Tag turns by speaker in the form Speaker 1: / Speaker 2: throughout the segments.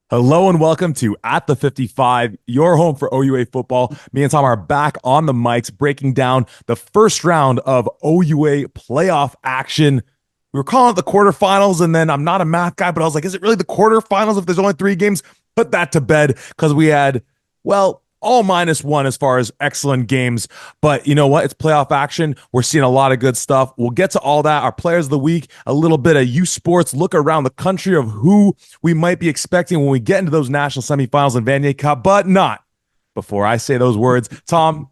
Speaker 1: Hello and welcome to At the 55, your home for OUA football. Me and Tom are back on the mics breaking down the first round of OUA playoff action. We were calling it the quarterfinals, and then I'm not a math guy, but I was like, is it really the quarterfinals if there's only three games? Put that to bed because we had, well, all -1 as far as excellent games. But you know what? It's playoff action. We're seeing a lot of good stuff. We'll get to all that. Our players of the week, a little bit of USports look around the country of who we might be expecting when we get into those national semifinals in Vanier Cup, but not before I say those words. Tom,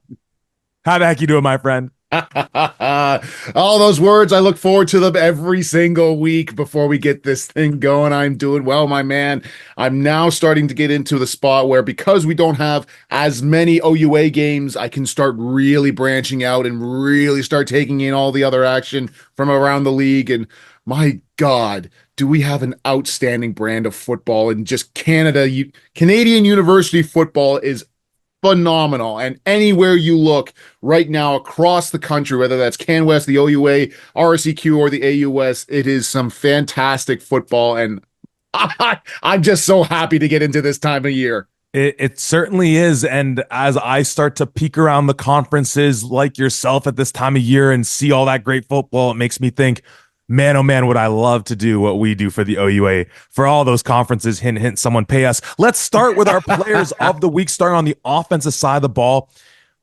Speaker 1: how the heck you doing, my friend?
Speaker 2: All those words, I look forward to them every single week before we get this thing going. I'm doing well, my man. I'm now starting to get into the spot where, because we don't have as many OUA games, I can start really branching out and really start taking in all the other action from around the league. And my God, do we have an outstanding brand of football in just Canada? Canadian university football is phenomenal. And anywhere you look right now across the country, whether that's CanWest, the OUA, RSEQ, or the AUS, it is some fantastic football. And I'm just so happy to get into this time of year.
Speaker 1: It certainly is. And as I start to peek around the conferences like yourself at this time of year and see all that great football, it makes me think, man, oh man, would I love to do what we do for the OUA for all those conferences. Hint, hint, someone pay us. Let's start with our players of the week, starting on the offensive side of the ball.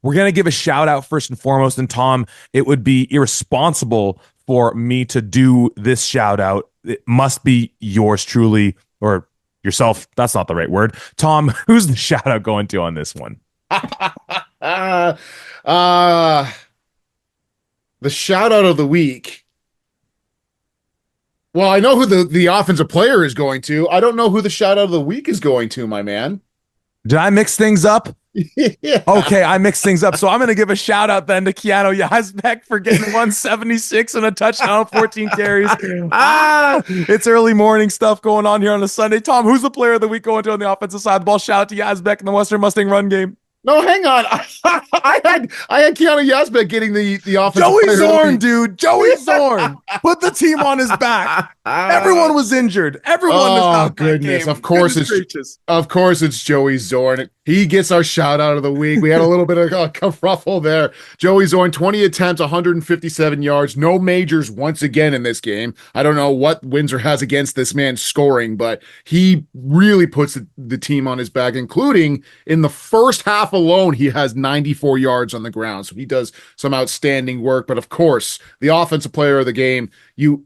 Speaker 1: We're going to give a shout out first and foremost. And Tom, it would be irresponsible for me to do this shout out. It must be yours truly, or yourself. That's not the right word. Tom, who's the shout out going to on this one?
Speaker 2: uh, uh, the shout out of the week. Well, I know who the offensive player is going to. I don't know who the shout out of the week is going to, my man.
Speaker 1: Did I mix things up?
Speaker 2: Yeah.
Speaker 1: Okay, I mixed things up. So I'm going to give a shout out then to Keanu Yazbek for getting 176 and a touchdown, 14 carries. It's early morning stuff going on here on a Sunday. Tom, who's the player of the week going to on the offensive side of the ball? Shout out to Yazbek in the Western Mustang run game.
Speaker 2: No, hang on. I had Keanu Yazbek getting the offensive
Speaker 1: Joey
Speaker 2: player of the
Speaker 1: Zorn,
Speaker 2: week.
Speaker 1: dude. Joey Zorn put the team on his back. Everyone was injured. Everyone missed
Speaker 2: Oh
Speaker 1: out that
Speaker 2: goodness!
Speaker 1: game.
Speaker 2: Gracious. Of course it's Joey Zorn. He gets our shout out of the week. We had a little bit of a kerfuffle there. Joey Zorn, 20 attempts, 157 yards, no majors once again in this game. I don't know what Windsor has against this man scoring, but he really puts the team on his back, including in the first half alone, he has 94 yards on the ground. So he does some outstanding work. But of course, the offensive player of the game, you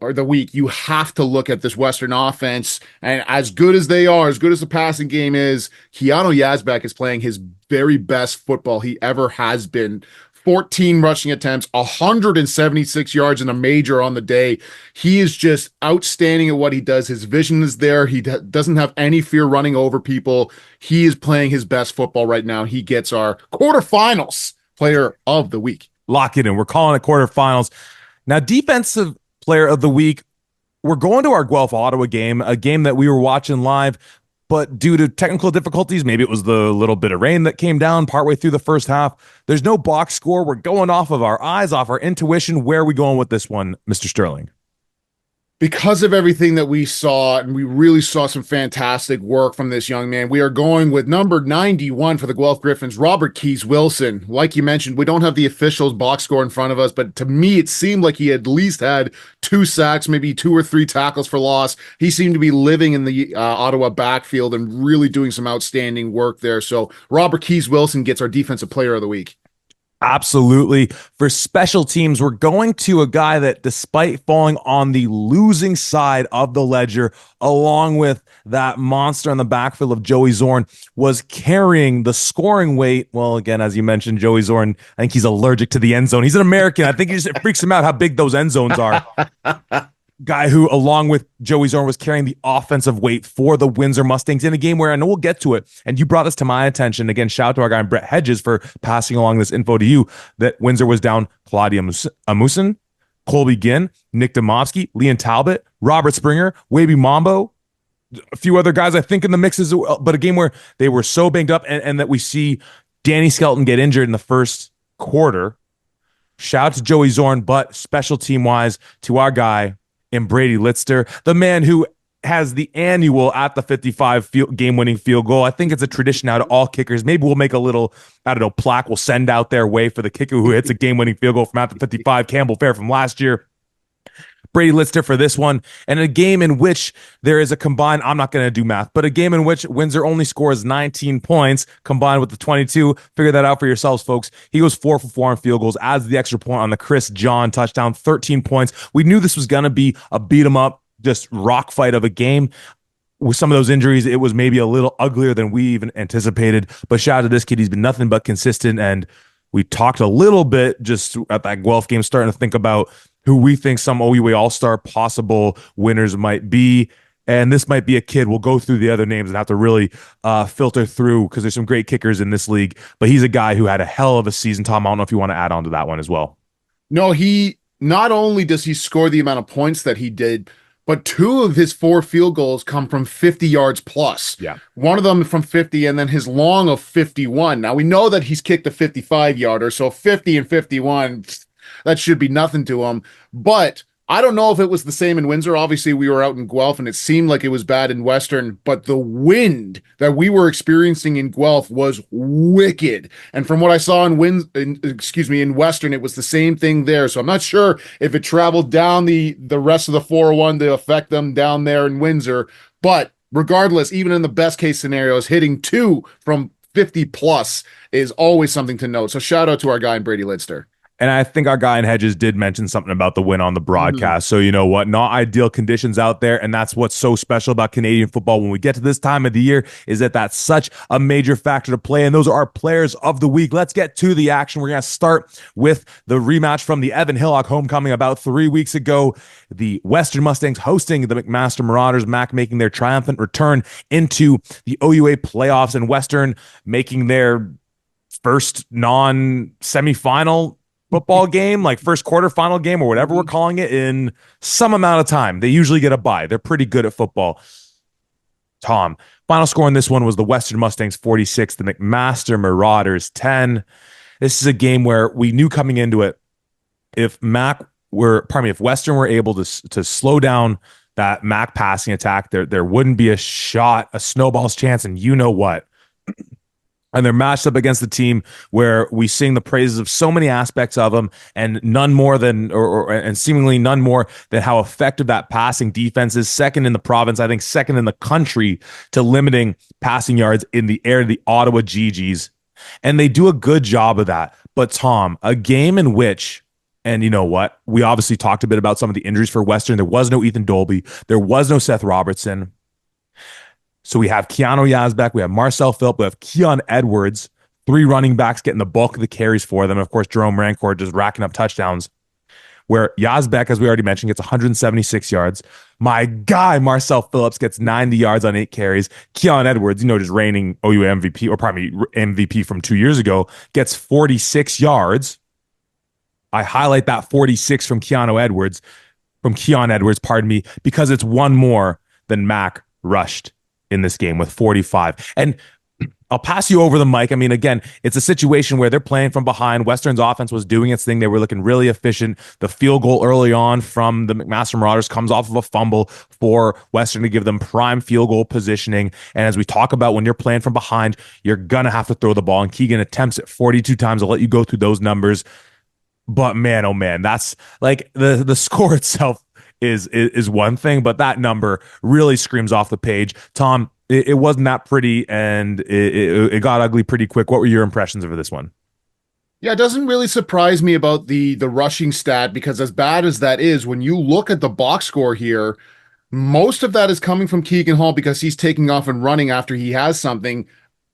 Speaker 2: have to look at this Western offense. And as good as they are, as good as the passing game is, Keanu Yazbek is playing his very best football he ever has been. 14 rushing attempts, 176 yards in a major on the day. He is just outstanding at what he does. His vision is there. He doesn't have any fear running over people. He is playing his best football right now. He gets our quarterfinals player of the week.
Speaker 1: Lock it in. We're calling it quarterfinals. Now, defensive player of the week, we're going to our Guelph Ottawa game, a game that we were watching live, but due to technical difficulties, maybe it was the little bit of rain that came down partway through the first half. There's no box score. We're going off of our eyes, off our intuition. Where are we going with this one, Mr. Sterling?
Speaker 2: Because of everything that we saw, and we really saw some fantastic work from this young man, we are going with number 91 for the Guelph Griffins, Robert Keys Wilson. Like you mentioned, we don't have the official box score in front of us, but to me, it seemed like he at least had 2 sacks, maybe 2 or 3 tackles for loss. He seemed to be living in the Ottawa backfield and really doing some outstanding work there. So Robert Keys Wilson gets our defensive player of the week.
Speaker 1: Absolutely. For special teams, we're going to a guy that, despite falling on the losing side of the ledger, along with that monster in the backfield of Joey Zorn, was carrying the scoring weight. Well, again, as you mentioned, Joey Zorn, I think he's allergic to the end zone. He's an American. I think it freaks him out how big those end zones are. Guy who, along with Joey Zorn, was carrying the offensive weight for the Windsor Mustangs in a game where, I know we'll get to it, and you brought this to my attention. Again, shout out to our guy Brett Hedges for passing along this info to you, that Windsor was down Claudia Amusin, Colby Ginn, Nick Domovsky, Leon Talbot, Robert Springer, Waby Mambo, a few other guys I think in the mix as well, but a game where they were so banged up, and that we see Danny Skelton get injured in the first quarter. Shout out to Joey Zorn, but special team wise to our guy in Brady Litster, the man who has the annual at the 55 game-winning field goal. I think it's a tradition now to all kickers. Maybe we'll make a little, I don't know, plaque we'll send out their way for the kicker who hits a game-winning field goal from at the 55. Campbell Fair from last year. Brady Lister for this one, and a game in which there is a combined, I'm not going to do math, but a game in which Windsor only scores 19 points combined with the 22. Figure that out for yourselves, folks. He goes 4 for 4 on field goals, adds the extra point on the Chris John touchdown, 13 points. We knew this was going to be a beat 'em up, just rock fight of a game. With some of those injuries, it was maybe a little uglier than we even anticipated. But shout out to this kid. He's been nothing but consistent. And we talked a little bit just at that Guelph game, starting to think about who we think some OUA All-Star possible winners might be. And this might be a kid. We'll go through the other names and have to really filter through because there's some great kickers in this league. But he's a guy who had a hell of a season. Tom, I don't know if you want to add on to that one as well.
Speaker 2: No, he not only does he score the amount of points that he did, but 2 of his 4 field goals come from 50 yards plus.
Speaker 1: Yeah.
Speaker 2: One of them from 50 and then his long of 51. Now we know that he's kicked a 55 yarder, so 50 and 51, that should be nothing to him. But I don't know if it was the same in Windsor. Obviously, we were out in Guelph and it seemed like it was bad in Western, but the wind that we were experiencing in Guelph was wicked. And from what I saw in Western, it was the same thing there. So I'm not sure if it traveled down the rest of the 401 to affect them down there in Windsor. But regardless, even in the best case scenarios, hitting 2 from 50 plus is always something to note. So shout out to our guy in Brady Lidster.
Speaker 1: And I think our guy in Hedges did mention something about the win on the broadcast. So you know what? Not ideal conditions out there. And that's what's so special about Canadian football when we get to this time of the year is that that's such a major factor to play. And those are our players of the week. Let's get to the action. We're going to start with the rematch from the Evan Hillock homecoming about 3 weeks ago. The Western Mustangs hosting the McMaster Marauders, Mac making their triumphant return into the OUA playoffs, and Western making their first non-semifinal football game, like first quarterfinal game or whatever we're calling it, in some amount of time. They usually get a bye. They're pretty good at football. Tom, final score in this one was the Western Mustangs 46, the McMaster Marauders 10. This is a game where we knew coming into it, if Western were able to slow down that Mac passing attack, there wouldn't be a snowball's chance, and you know what? And they're matched up against the team where we sing the praises of so many aspects of them, and none more than, and seemingly none more than how effective that passing defense is. Second in the province, I think second in the country to limiting passing yards in the air, the Ottawa GGs. And they do a good job of that. But Tom, a game in which, and you know what? We obviously talked a bit about some of the injuries for Western. There was no Ethan Dolby. There was no Seth Robertson. So we have Keanu Yazbek, we have Marcel Phillip, we have Keon Edwards, 3 running backs getting the bulk of the carries for them. And of course, Jerome Rancourt just racking up touchdowns. Where Yazbek, as we already mentioned, gets 176 yards. My guy, Marcel Phillips, gets 90 yards on 8 carries. Keon Edwards, just reigning OUA MVP, or probably MVP from 2 years ago, gets 46 yards. I highlight that 46 from Keon Edwards, because it's one more than Mac rushed in this game with 45. And I'll pass you over the mic. I mean, again, it's a situation where they're playing from behind. Western's offense was doing its thing. They were looking really efficient. The field goal early on from the McMaster Marauders comes off of a fumble for Western to give them prime field goal positioning. And as we talk about, when you're playing from behind, you're going to have to throw the ball. And Keegan attempts it 42 times. I'll let you go through those numbers. But man, oh man, that's like the score itself is one thing, but that number really screams off the page. Tom, it wasn't that pretty, and it got ugly pretty quick. What were your impressions of this one?
Speaker 2: Yeah, it doesn't really surprise me about the rushing stat, because as bad as that is, when you look at the box score here, most of that is coming from Keegan Hall because he's taking off and running after he has something.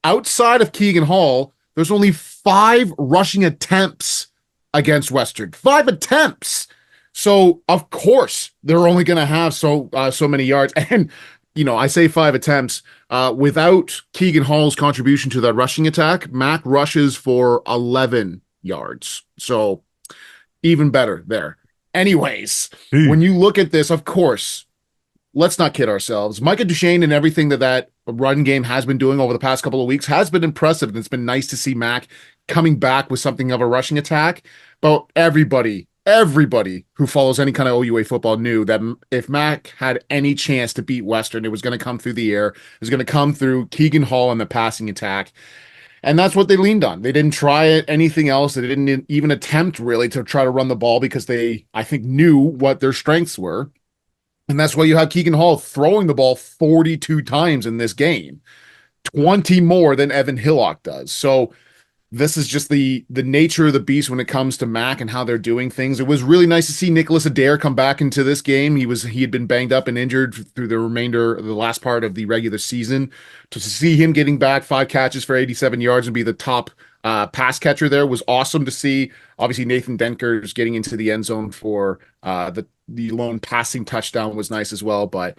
Speaker 2: Outside of Keegan Hall, there's only 5 rushing attempts against Western. 5 attempts. So of course they're only going to have so many yards. And I say 5 attempts without Keegan Hall's contribution to that rushing attack. Mac rushes for 11 yards. So even better there. Anyways, when you look at this, of course, let's not kid ourselves. Micah Duchesne and everything that run game has been doing over the past couple of weeks has been impressive. And it's been nice to see Mac coming back with something of a rushing attack. But everybody everybody who follows any kind of OUA football knew that if Mac had any chance to beat Western, it was going to come through the air. It was going to come through Keegan Hall in the passing attack. And that's what they leaned on. They didn't try anything else. They didn't even attempt really to try to run the ball because they, I think, knew what their strengths were. And that's why you have Keegan Hall throwing the ball 42 times in this game, 20 more than Evan Hillock does. So this is just the nature of the beast when it comes to Mac and how they're doing things. It was really nice to see Nicholas Adair come back into this game. He had been banged up and injured through the remainder of the last part of the regular season. To see him getting back 5 catches for 87 yards and be the top pass catcher there was awesome to see. Obviously, Nathan Denker's getting into the end zone for the lone passing touchdown was nice as well. But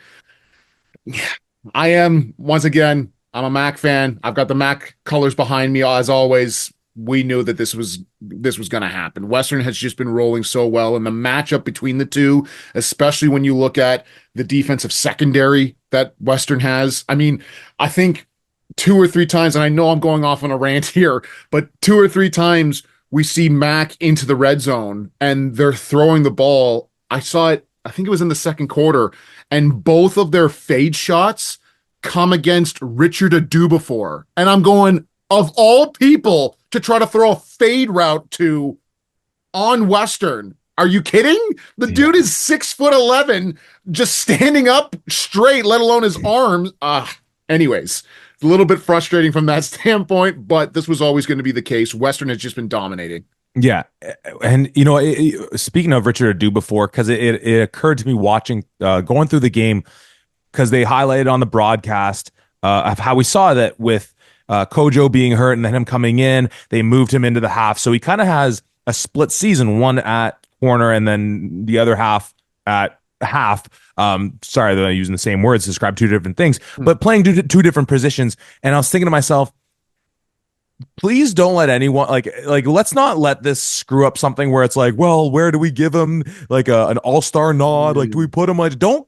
Speaker 2: I am, once again, I'm a Mac fan. I've got the Mac colors behind me as always. We knew that this was going to happen. Western has just been rolling so well, and the matchup between the two, especially when you look at the defensive secondary that Western has. I mean, I think 2 or 3 times, and I know I'm going off on a rant here, but 2 or 3 times we see Mac into the red zone and they're throwing the ball. I saw it, I think it was in the second quarter, and both of their fade shots come against Richard Adubafor. And I'm going, of all people to try to throw a fade route to on Western. Are you kidding? The dude is 6'11", just standing up straight, let alone his arms. Anyways, a little bit frustrating from that standpoint, but this was always going to be the case. Western has just been dominating.
Speaker 1: Yeah, and speaking of Richard Adubafor, because it occurred to me watching going through the game, because they highlighted on the broadcast of how we saw that with Kojo being hurt and then him coming in, they moved him into the half. So he kind of has a split season, one at corner and then the other half at half. Sorry that I'm using the same words to describe two different things, but playing two different positions. And I was thinking to myself, please don't let anyone like let's not let this screw up something where it's like, well, where do we give him like an all-star nod? Like, do we put him like don't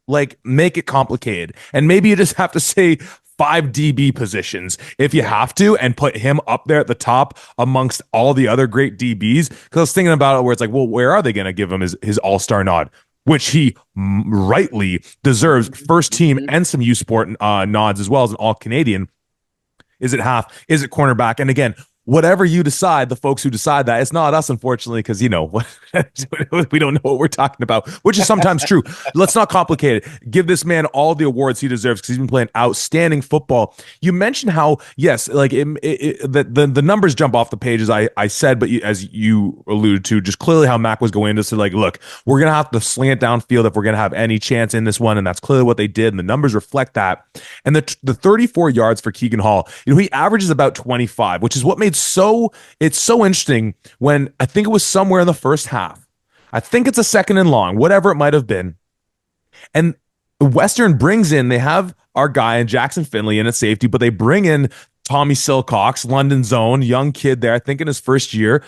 Speaker 1: like make it complicated, and maybe you just have to say 5 DB positions if you have to, and put him up there at the top amongst all the other great DBs. Because I was thinking about it, where it's like, well, where are they going to give him his all-star nod, which he rightly deserves, first team and some U Sport nods as well as an all Canadian. Is it half? Is it cornerback? And again, whatever you decide, the folks who decide that, it's not us, unfortunately, because, we don't know what we're talking about, which is sometimes true. Let's not complicate it. Give this man all the awards he deserves because he's been playing outstanding football. You mentioned how, yes, like the numbers jump off the page, as I said, but as you alluded to, just clearly how Mac was going to say, like, look, we're going to have to sling it downfield if we're going to have any chance in this one. And that's clearly what they did. And the numbers reflect that. And the 34 yards for Keegan Hall, he averages about 25, which is what made it's so interesting when I think it was somewhere in the first half. I think it's a second and long, whatever it might have been. And Western brings in, they have our guy in Jackson Finley in at safety, but they bring in Tommy Silcox, London zone, young kid there, I think in his first year,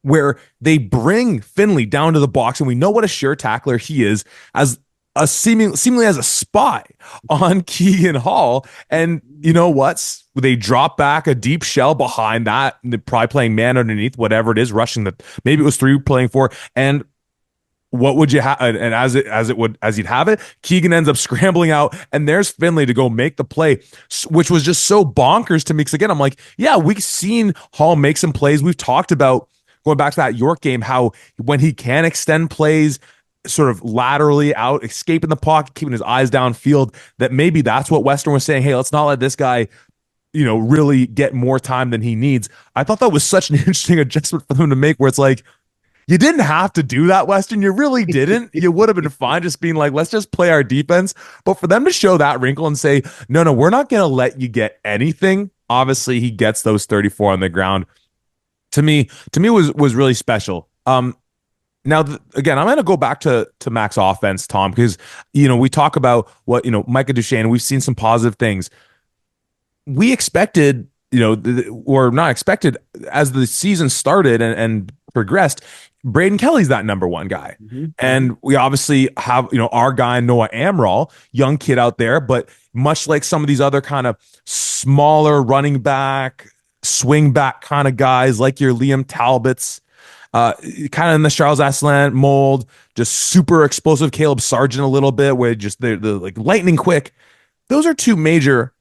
Speaker 1: where they bring Finley down to the box. And we know what a sure tackler he is, as seemingly as a spy on Keegan Hall. And you know what? They drop back a deep shell behind that, and they're probably playing man underneath, whatever it is, rushing the, maybe it was 3 playing 4. And what would you have? And as you'd have it, Keegan ends up scrambling out, and there's Finley to go make the play, which was just so bonkers to me. Because again, I'm like, yeah, we've seen Hall make some plays. We've talked about, going back to that York game, how when he can extend plays sort of laterally out, escaping the pocket, keeping his eyes downfield, that maybe that's what Western was saying. Hey, let's not let this guy, really get more time than he needs. I thought that was such an interesting adjustment for them to make, where it's like, you didn't have to do that, Western. You really didn't. You would have been fine just being like, let's just play our defense. But for them to show that wrinkle and say, no, we're not going to let you get anything. Obviously, he gets those 34 on the ground. To me was really special. Now, again, I'm going to go back to Mac's offense, Tom, because, we talk about what, Micah Duchesne, we've seen some positive things. We expected, or not expected, as the season started and progressed, Braden Kelly's that number one guy. Mm-hmm. And we obviously have, our guy, Noah Amaral, young kid out there, but much like some of these other kind of smaller running back, swing back kind of guys, like your Liam Talbots, uh, kind of in the Charles Asselin mold, just super explosive Caleb Sargent a little bit, where just the like lightning quick. Those are two major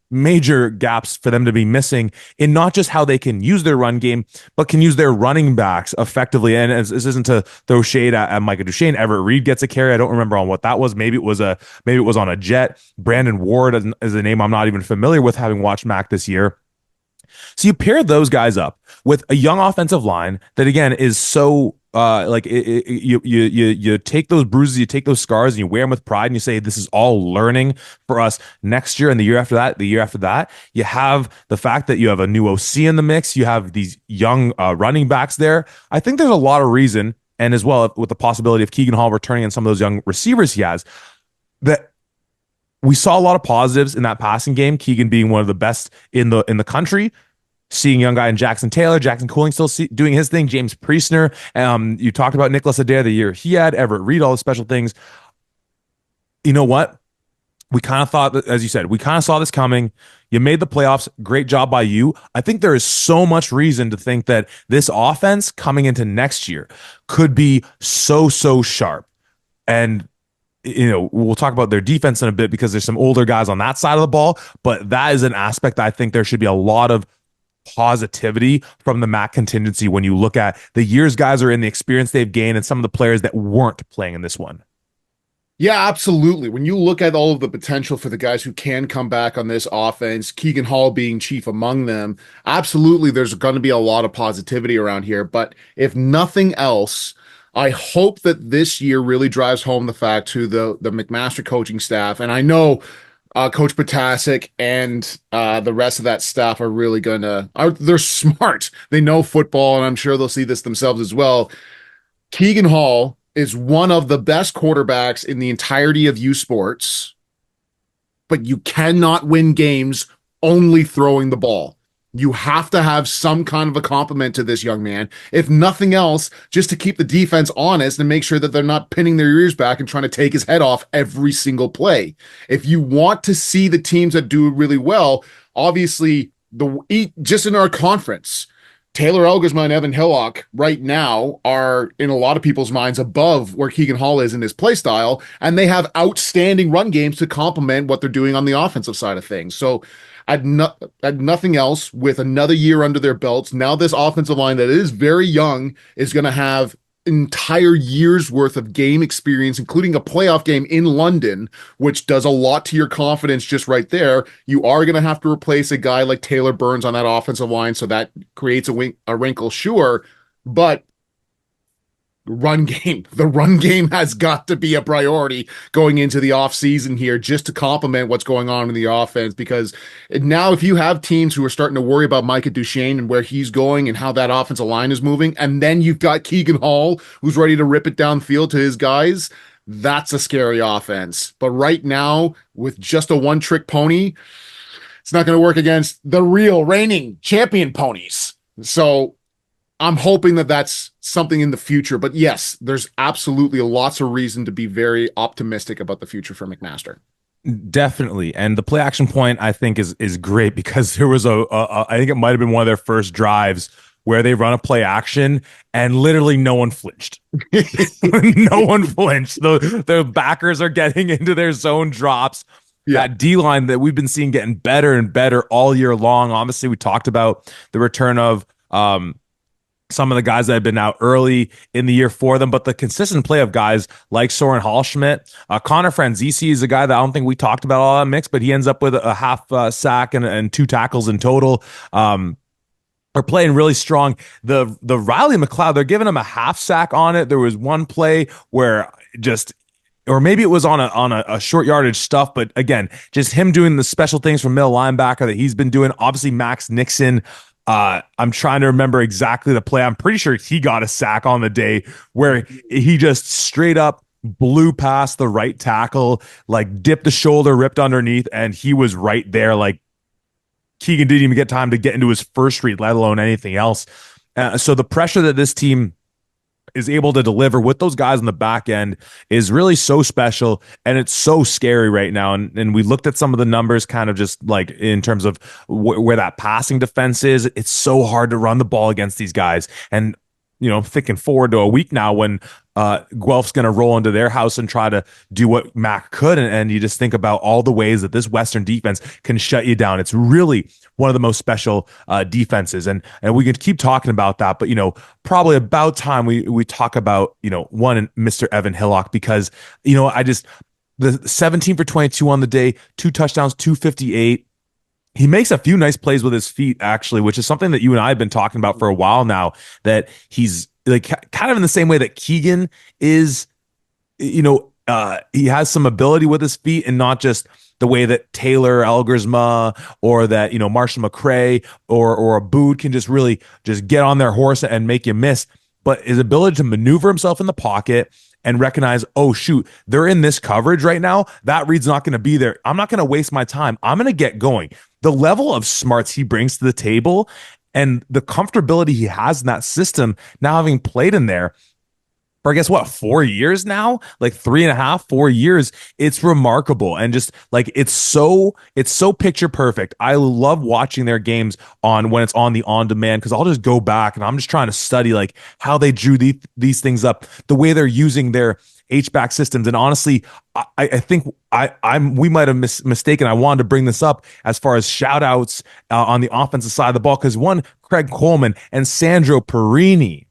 Speaker 1: gaps for them to be missing in not just how they can use their run game, but can use their running backs effectively. And this isn't to throw shade at Micah Duchesne. Everett Reed gets a carry. I don't remember on what that was. Maybe it was on a jet. Brandon Ward is a name I'm not even familiar with, having watched Mac this year. So you pair those guys up with a young offensive line that again is so you take those bruises, you take those scars, and you wear them with pride, and you say this is all learning for us next year and the year after that, the year after that. You have the fact that you have a new OC in the mix, you have these young running backs there. I think there's a lot of reason, and as well with the possibility of Keegan Hall returning and some of those young receivers he has, that we saw a lot of positives in that passing game. Keegan being one of the best in the country, seeing young guy in Jackson Taylor, Jackson Cooling doing his thing, James Priestner. You talked about Nicholas Adair, the year he had, Everett Reed, all the special things. You know what? We kind of thought that, as you said, we kind of saw this coming. You made the playoffs. Great job by you. I think there is so much reason to think that this offense coming into next year could be so sharp. And we'll talk about their defense in a bit because there's some older guys on that side of the ball, but that is an aspect that I think there should be a lot of positivity from the MAC contingency when you look at the years guys are in, the experience they've gained, and some of the players that weren't playing in this one.
Speaker 2: Yeah, absolutely. When you look at all of the potential for the guys who can come back on this offense, Keegan Hall being chief among them, absolutely there's going to be a lot of positivity around here. But if nothing else, I hope that this year really drives home the fact to the McMaster coaching staff. And I know Coach Potasic and the rest of that staff are really they're smart. They know football, and I'm sure they'll see this themselves as well. Keegan Hall is one of the best quarterbacks in the entirety of USports, but you cannot win games only throwing the ball. You have to have some kind of a compliment to this young man, if nothing else, just to keep the defense honest and make sure that they're not pinning their ears back and trying to take his head off every single play. If you want to see the teams that do really well, obviously, just in our conference, Taylor Elgersma and Evan Hillock right now are, in a lot of people's minds, above where Keegan Hall is in his play style, and they have outstanding run games to complement what they're doing on the offensive side of things. So at nothing else, with another year under their belts, now this offensive line that is very young is going to have entire year's worth of game experience, including a playoff game in London, which does a lot to your confidence just right there. You are going to have to replace a guy like Taylor Burns on that offensive line, so that creates a wrinkle, sure, but the run game has got to be a priority going into the offseason here, just to complement what's going on in the offense. Because now if you have teams who are starting to worry about Micah Duchesne and where he's going and how that offensive line is moving, and then you've got Keegan Hall who's ready to rip it downfield to his guys, that's a scary offense. But right now, with just a one-trick pony, it's not going to work against the real reigning champion ponies. So I'm hoping that that's something in the future. But yes, there's absolutely lots of reason to be very optimistic about the future for McMaster.
Speaker 1: Definitely. And the play action point, I think, is great because there was I think it might have been one of their first drives where they run a play action and literally no one flinched. No one flinched. The backers are getting into their zone drops. Yeah. That D line that we've been seeing getting better and better all year long. Obviously, we talked about the return of some of the guys that have been out early in the year for them, but the consistent play of guys like Soren Hallschmidt, Connor Franzisi is a guy that I don't think we talked about all that mix, but he ends up with a half sack and 2 tackles in total. Are playing really strong. The Riley McLeod, they're giving him a half sack on it. There was one play where or maybe it was on a short yardage stuff, but again, just him doing the special things from middle linebacker that he's been doing. Obviously, Max Nixon. I'm trying to remember exactly the play. I'm pretty sure he got a sack on the day where he just straight up blew past the right tackle, like dipped the shoulder, ripped underneath, and he was right there. Like Keegan didn't even get time to get into his first read, let alone anything else. So the pressure that this team is able to deliver with those guys on the back end is really so special, and it's so scary right now. And we looked at some of the numbers kind of just like in terms of where that passing defense is. It's so hard to run the ball against these guys. And thinking forward to a week now when Guelph's going to roll into their house and try to do what Mac could. And you just think about all the ways that this Western defense can shut you down. It's really one of the most special defenses. And we could keep talking about that, but, probably about time we talk about, one, Mr. Evan Hillock, because, I just, the 17 for 22 on the day, 2 touchdowns, 258. He makes a few nice plays with his feet, actually, which is something that you and I have been talking about for a while now, that he's like kind of in the same way that Keegan is, he has some ability with his feet and not just the way that Taylor Elgersma or that, Marshall McCray or a Bood can just really just get on their horse and make you miss, but his ability to maneuver himself in the pocket and recognize, oh, shoot, they're in this coverage right now. That read's not going to be there. I'm not going to waste my time. I'm going to get going. The level of smarts he brings to the table and the comfortability he has in that system, now having played in there for I guess what, 4 years now, like 3.5, 4 years. It's remarkable. And just like, it's so picture perfect. I love watching their games on when it's on the on demand, because I'll just go back and I'm just trying to study like how they drew these things up, the way they're using their H-back systems. And honestly, I think we might have mistaken. I wanted to bring this up as far as shout outs on the offensive side of the ball, because one, Craig Coleman and Sandro Perini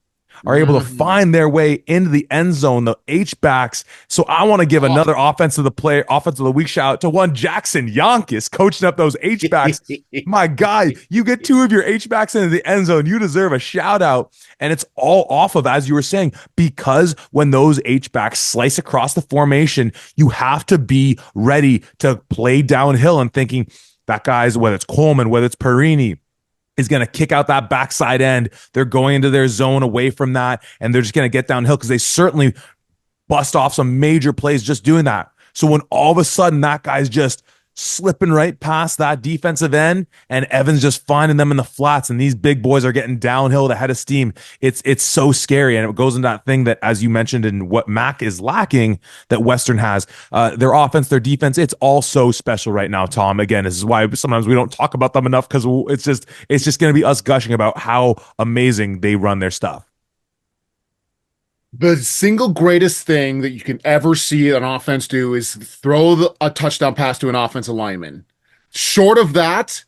Speaker 1: are able to find their way into the end zone, the H-backs. So I want to give another offensive of the week shout out to one Jackson Yonkis coaching up those H-backs. My God, you get two of your H-backs into the end zone, you deserve a shout out. And it's all off of, as you were saying, because when those H-backs slice across the formation, you have to be ready to play downhill and thinking that guy's, whether it's Coleman, whether it's Perini, is going to kick out that backside end. They're going into their zone away from that, and they're just going to get downhill, because they certainly bust off some major plays just doing that. So when all of a sudden that guy's just slipping right past that defensive end and Evans just finding them in the flats, and these big boys are getting downhill with a head of steam, it's so scary. And it goes into that thing that, as you mentioned, in what Mac is lacking that Western has, their offense, their defense, it's all so special right now, Tom. Again, this is why sometimes we don't talk about them enough, because it's just going to be us gushing about how amazing they run their stuff.
Speaker 2: The single greatest thing that you can ever see an offense do is throw a touchdown pass to an offensive lineman. Short of that,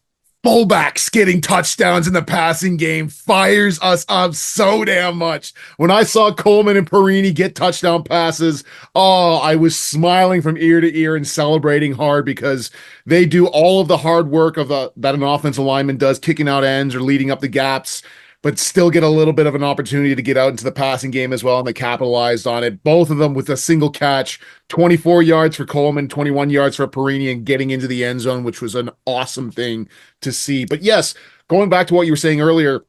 Speaker 2: fullbacks getting touchdowns in the passing game fires us up so damn much. When I saw Coleman and Perini get touchdown passes, oh, I was smiling from ear to ear and celebrating hard, because they do all of the hard work of that an offensive lineman does, kicking out ends or leading up the gaps, but still get a little bit of an opportunity to get out into the passing game as well, and they capitalized on it. Both of them with a single catch, 24 yards for Coleman, 21 yards for Perini, and getting into the end zone, which was an awesome thing to see. But yes, going back to what you were saying earlier,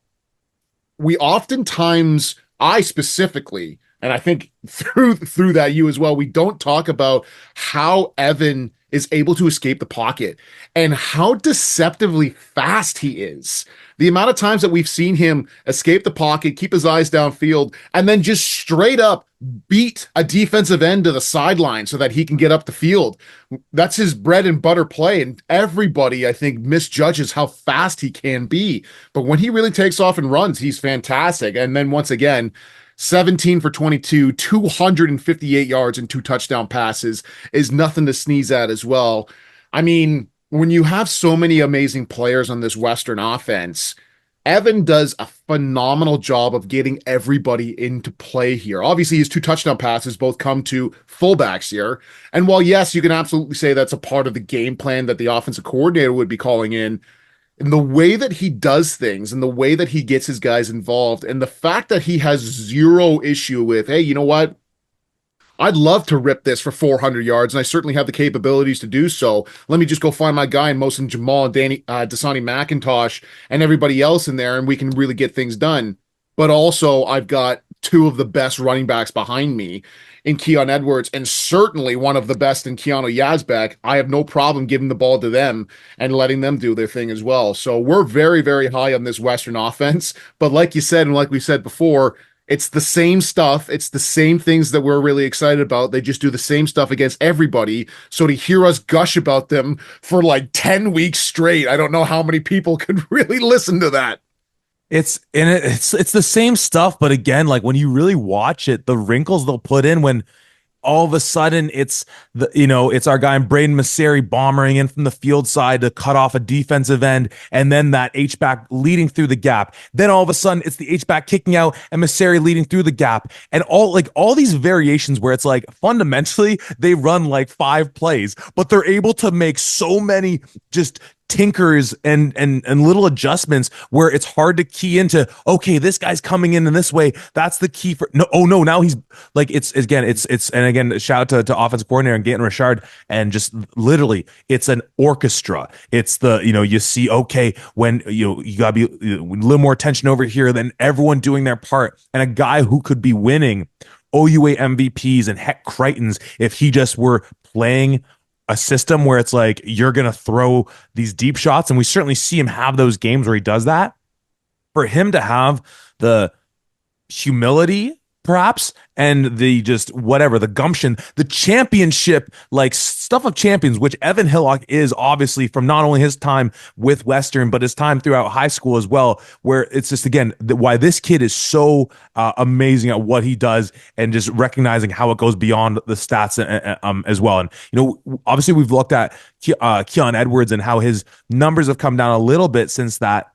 Speaker 2: we oftentimes, I specifically, and I think through that you as well, we don't talk about how Evan is able to escape the pocket and how deceptively fast he is. The amount of times that we've seen him escape the pocket, keep his eyes downfield, and then just straight up beat a defensive end to the sideline so that he can get up the field. That's his bread and butter play, and everybody, I think, misjudges how fast he can be. But when he really takes off and runs, he's fantastic. And then once again, 17 for 22, 258 yards and 2 touchdown passes is nothing to sneeze at as well. I mean, when you have so many amazing players on this Western offense, Evan does a phenomenal job of getting everybody into play here. Obviously, his 2 touchdown passes both come to fullbacks here. And while, yes, you can absolutely say that's a part of the game plan that the offensive coordinator would be calling in, and the way that he does things and the way that he gets his guys involved, and the fact that he has zero issue with, hey, you know what? I'd love to rip this for 400 yards, and I certainly have the capabilities to do so. Let me just go find my guy in Mohsen Jamal and Dasani McIntosh and everybody else in there, and we can really get things done. But also, I've got 2 of the best running backs behind me in Keon Edwards, and certainly one of the best in Keanu Yazbek. I have no problem giving the ball to them and letting them do their thing as well. So we're very, very high on this Western offense. But like you said, and like we said before, it's the same stuff. It's the same things that we're really excited about. They just do the same stuff against everybody. So to hear us gush about them for like 10 weeks straight, I don't know how many people could really listen to that.
Speaker 1: It's the same stuff, but again, like when you really watch it, the wrinkles they'll put in when all of a sudden it's our guy Braden Masseri bombering in from the field side to cut off a defensive end, and then that H back leading through the gap. Then all of a sudden it's the H back kicking out and Masseri leading through the gap, and all these variations where it's like fundamentally they run like 5 plays, but they're able to make so many just tinkers and little adjustments where it's hard to key into, okay, this guy's coming in this way, that's the key for no, oh no, now he's like, it's and again, shout out to offensive coordinator and Gayton Richard, and just literally it's an orchestra. It's the, you see, okay, when you gotta be a little more attention over here than everyone doing their part, and a guy who could be winning OUA MVPs and heck Crichtons if he just were playing a system where it's like you're going to throw these deep shots. And we certainly see him have those games where he does that. For him to have the humility, perhaps, and the just whatever, the gumption, the championship, like stuff of champions, which Evan Hillock is obviously from not only his time with Western, but his time throughout high school as well, where it's just, again, why this kid is so amazing at what he does, and just recognizing how it goes beyond the stats as well. And, obviously we've looked at Keon Edwards and how his numbers have come down a little bit since that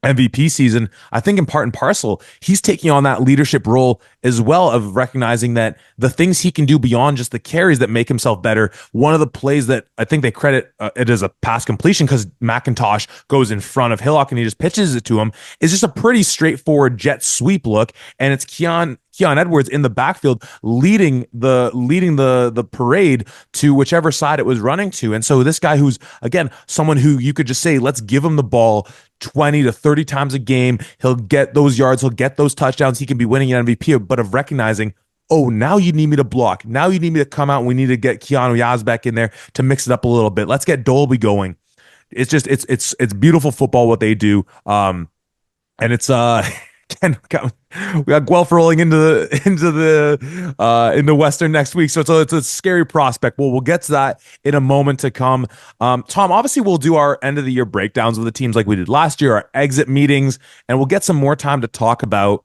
Speaker 1: MVP season. I think in part and parcel, he's taking on that leadership role as well, of recognizing that the things he can do beyond just the carries that make himself better. One of the plays that I think they credit it as a pass completion, because McIntosh goes in front of Hillock and he just pitches it to him, is just a pretty straightforward jet sweep look, and it's Keon Edwards in the backfield leading the parade to whichever side it was running to. And so this guy, who's again someone who you could just say, let's give him the ball 20 to 30 times a game, he'll get those yards, he'll get those touchdowns, he can be winning an MVP, but of recognizing, oh, now you need me to block, now you need me to come out, and we need to get Keanu Yazbek in there to mix it up a little bit, let's get Dolby going. It's just it's beautiful football what they do. And it's again, we got Guelph rolling into Western next week, so it's a scary prospect. Well, we'll get to that in a moment to come. Tom, obviously we'll do our end of the year breakdowns of the teams like we did last year, our exit meetings, and we'll get some more time to talk about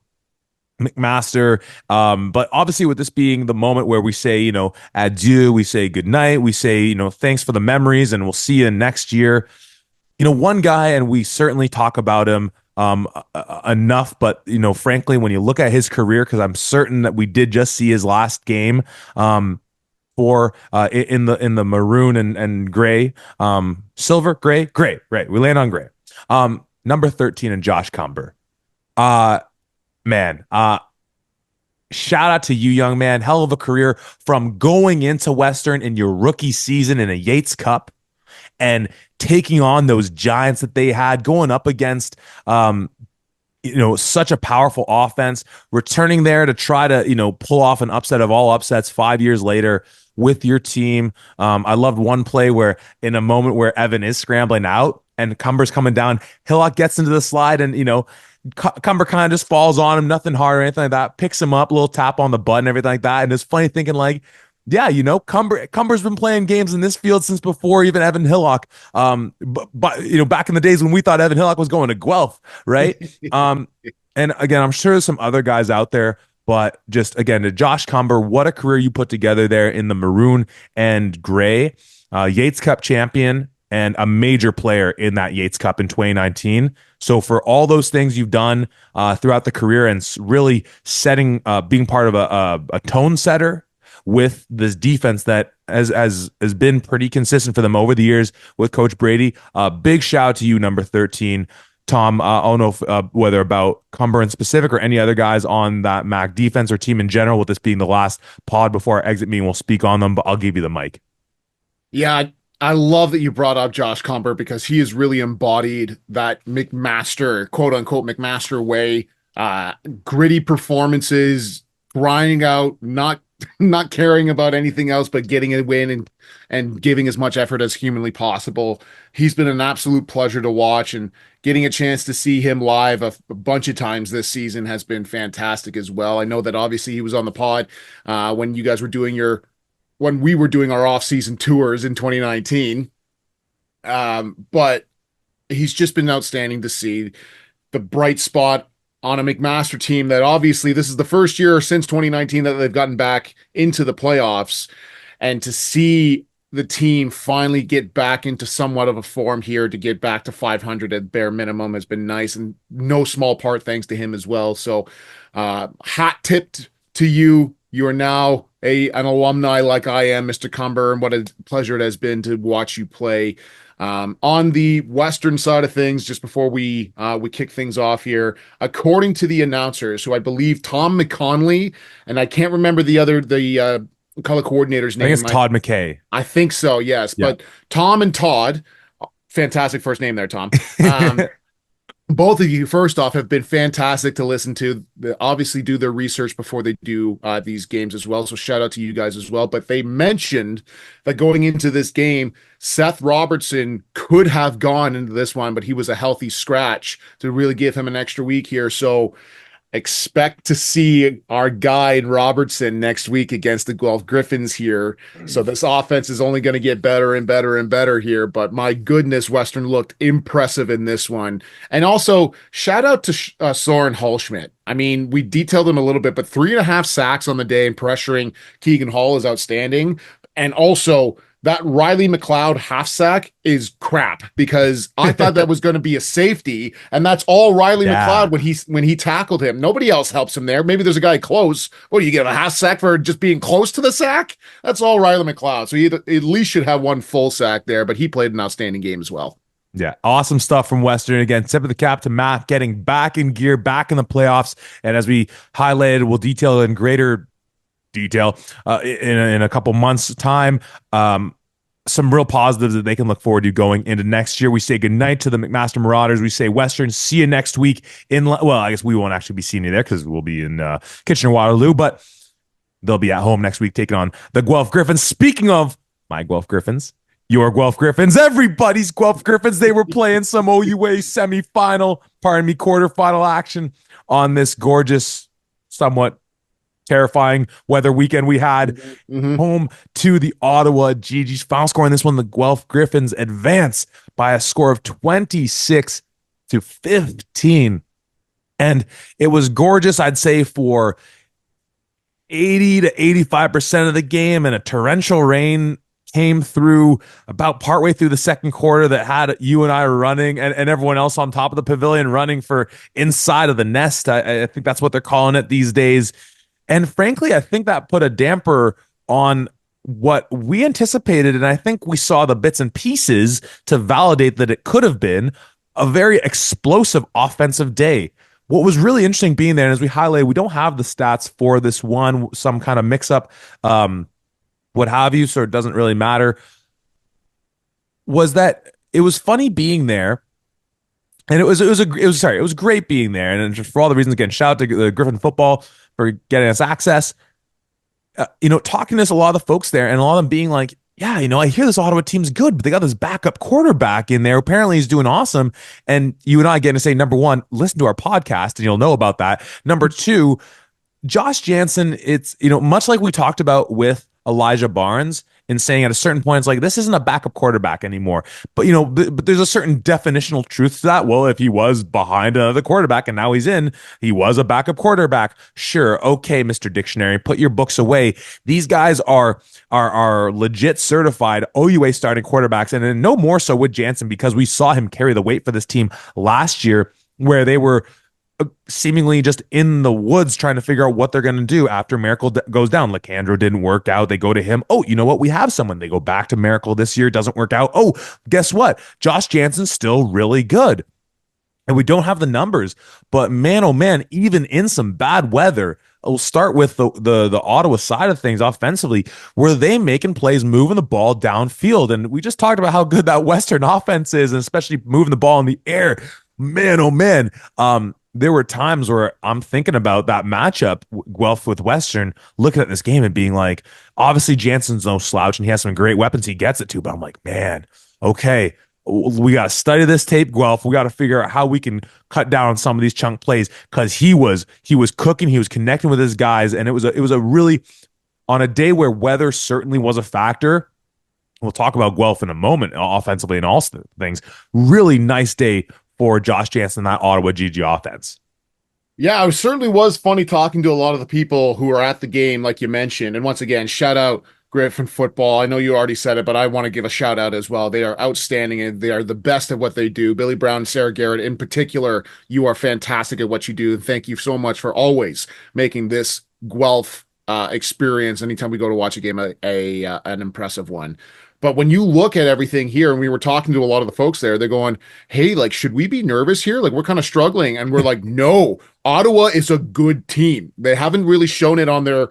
Speaker 1: McMaster. But obviously, with this being the moment where we say, adieu, we say goodnight, we say, thanks for the memories, and we'll see you next year. One guy, and we certainly talk about him enough, but frankly, when you look at his career, because I'm certain that we did just see his last game for in the maroon and gray, silver, gray, right? We land on gray. Number 13 and Josh Cumber. Man, shout out to you, young man. Hell of a career, from going into Western in your rookie season in a Yates Cup and taking on those giants that they had, going up against such a powerful offense, returning there to try to pull off an upset of all upsets 5 years later with your team. I loved one play where, in a moment where Evan is scrambling out and Cumber's coming down, Hillock gets into the slide, and Cumber kind of just falls on him, nothing hard or anything like that, picks him up, a little tap on the butt and everything like that. And it's funny thinking, like, yeah, Cumber's been playing games in this field since before even Evan Hillock. But back in the days when we thought Evan Hillock was going to Guelph, right? And again, I'm sure there's some other guys out there, but just again, to Josh Cumber, what a career you put together there in the maroon and gray. Yates Cup champion and a major player in that Yates Cup in 2019. So for all those things you've done throughout the career, and really being part of a tone setter with this defense that has been pretty consistent for them over the years with Coach Brady. Big shout out to you, number 13. Tom, I don't know whether about Cumber in specific or any other guys on that MAC defense or team in general, with this being the last pod before our exit meeting, we'll speak on them, but I'll give you the mic.
Speaker 2: Yeah, I love that you brought up Josh Cumber, because he has really embodied that McMaster, quote unquote, McMaster way. Gritty performances, grinding out, not caring about anything else but getting a win and giving as much effort as humanly possible. He's been an absolute pleasure to watch, and getting a chance to see him live a bunch of times this season has been fantastic as well. I know that obviously he was on the pod when you guys were doing when we were doing our off-season tours in 2019. But he's just been outstanding to see. the bright spot on a McMaster team that obviously this is the first year since 2019 that they've gotten back into the playoffs. And to see the team finally get back into somewhat of a form here to get back to 500 at bare minimum has been nice, and no small part thanks to him as well. So, hat tipped to you. You are now an alumni like I am, Mr. Cumber, and what a pleasure it has been to watch you play. On the Western side of things, just before we kick things off here, according to the announcers, who I believe Tom McConley, and I can't remember the color coordinator's
Speaker 1: I think
Speaker 2: name.
Speaker 1: it's Todd McKay.
Speaker 2: I think so, yes.
Speaker 1: Yeah.
Speaker 2: But Tom and Todd, fantastic first name there, Tom. Both of you, first off, have been fantastic to listen to. They obviously do their research before they do these games as well. So shout out to you guys as well. But they mentioned that going into this game, Seth Robertson could have gone into this one, but he was a healthy scratch to really give him an extra week here. So expect to see our guy in Robertson next week against the Guelph Griffins here. So this offense is only going to get better and better and better here. But my goodness, Western looked impressive in this one. And also, shout out to Soren Hallschmidt. I mean, we detailed him a little bit, but 3.5 sacks on the day and pressuring Keegan Hall is outstanding. And also, that Riley McLeod half sack is crap, because I thought that was going to be a safety, and that's all Riley McLeod when he tackled him. Nobody else helps him there. Maybe there's a guy close. Oh, you get a half sack for just being close to the sack? That's all Riley McLeod. So he at least should have one full sack there, but he played an outstanding game as well.
Speaker 1: Yeah, awesome stuff from Western. Again, tip of the cap to Matt, getting back in gear, back in the playoffs. And as we highlighted, we'll detail in greater detail in a couple months' time. Some real positives that they can look forward to going into next year. We say goodnight to the McMaster Marauders. We say Western, see you next week well, I guess we won't actually be seeing you there because we'll be in Kitchener-Waterloo, but they'll be at home next week taking on the Guelph Griffins. Speaking of my Guelph Griffins, your Guelph Griffins, everybody's Guelph Griffins, they were playing some OUA semifinal, quarterfinal action on this gorgeous, somewhat terrifying weather weekend we had. Home to the Ottawa GG's. Final score in this one, the Guelph Griffins advance by a score of 26-15. And it was gorgeous, I'd say, for 80 to 85% of the game, and a torrential rain came through about partway through the second quarter that had you and I running, and everyone else on top of the pavilion running for inside of the nest. I think that's what they're calling it these days. And frankly, I think that put a damper on what we anticipated. And I think we saw the bits and pieces to validate that it could have been a very explosive offensive day. What was really interesting being there, and as we highlighted, we don't have the stats for this one, some kind of mix up, what have you, so it doesn't really matter, was that it was funny being there. And it was great being there. And just for all the reasons, again, shout out to the Griffin football for getting us access. Talking to us, a lot of the folks there, and a lot of them being like, yeah, I hear this Ottawa team's good, but they got this backup quarterback in there. Apparently he's doing awesome. And you and I getting to say, number one, listen to our podcast and you'll know about that. Number two, Josh Jansen, it's, much like we talked about with Elijah Barnes, in saying at a certain point, it's like, this isn't a backup quarterback anymore. But, but there's a certain definitional truth to that. Well, if he was behind another quarterback and now he's in, he was a backup quarterback. Sure. Okay, Mr. Dictionary, put your books away. These guys are legit certified OUA starting quarterbacks. And then no more so with Jansen, because we saw him carry the weight for this team last year, where they were seemingly just in the woods trying to figure out what they're going to do after Miracle goes down. Lacandro didn't work out. They go to him. Oh, you know what? We have someone. They go back to Miracle this year. Doesn't work out. Oh, guess what? Josh Jansen's still really good. And we don't have the numbers, but man, oh man, even in some bad weather, we'll start with the Ottawa side of things offensively, were they making plays, moving the ball downfield. And we just talked about how good that Western offense is, and especially moving the ball in the air. Man, oh man. There were times where I'm thinking about that matchup, Guelph with Western, looking at this game and being like, obviously Jansen's no slouch and he has some great weapons he gets it to, but I'm like, man, okay, we got to study this tape, Guelph. We got to figure out how we can cut down on some of these chunk plays, because he was cooking, he was connecting with his guys, and it was a really, on a day where weather certainly was a factor. We'll talk about Guelph in a moment, offensively and all things. Really nice day for Josh Jansen, that Ottawa GG offense.
Speaker 2: Yeah, it certainly was funny talking to a lot of the people who were at the game, like you mentioned. And once again, shout out Griffin Football. I know you already said it, but I want to give a shout out as well. They are outstanding and they are the best at what they do. Billy Brown and Sarah Garrett, in particular, you are fantastic at what you do. And thank you so much for always making this Guelph experience anytime we go to watch a game an impressive one. But when you look at everything here, and we were talking to a lot of the folks there, they're going, "Hey, like, should we be nervous here? Like, we're kind of struggling." And we're like, "No, Ottawa is a good team. They haven't really shown it on their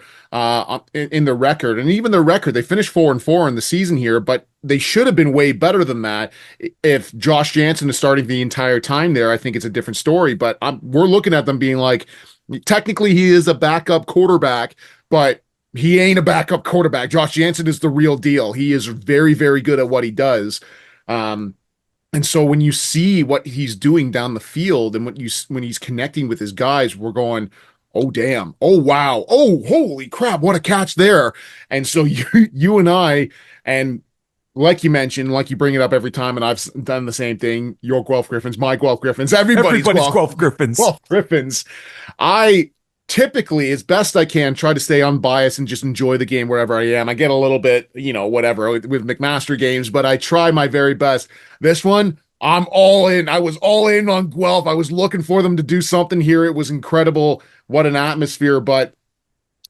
Speaker 2: in their record, and even their record. They finished 4-4 in the season here, but they should have been way better than that. If Josh Jansen is starting the entire time there, I think it's a different story. But we're looking at them being like, technically, he is a backup quarterback, but he ain't a backup quarterback. Josh Jansen is the real deal. He is very, very good at what he does. And so when you see what he's doing down the field and when he's connecting with his guys, we're going, oh damn, oh wow, oh holy crap, what a catch there. And so you and I, and like you mentioned, like you bring it up every time, and I've done the same thing. Your Guelph Griffins, my Guelph Griffins, everybody's
Speaker 1: Guelph Griffins.
Speaker 2: Guelph Griffins. I typically, as best I can, try to stay unbiased and just enjoy the game wherever I am. I get a little bit, whatever with McMaster games, but I try my very best. This one, I'm all in. I was all in on Guelph. I was looking for them to do something here. It was incredible. What an atmosphere. But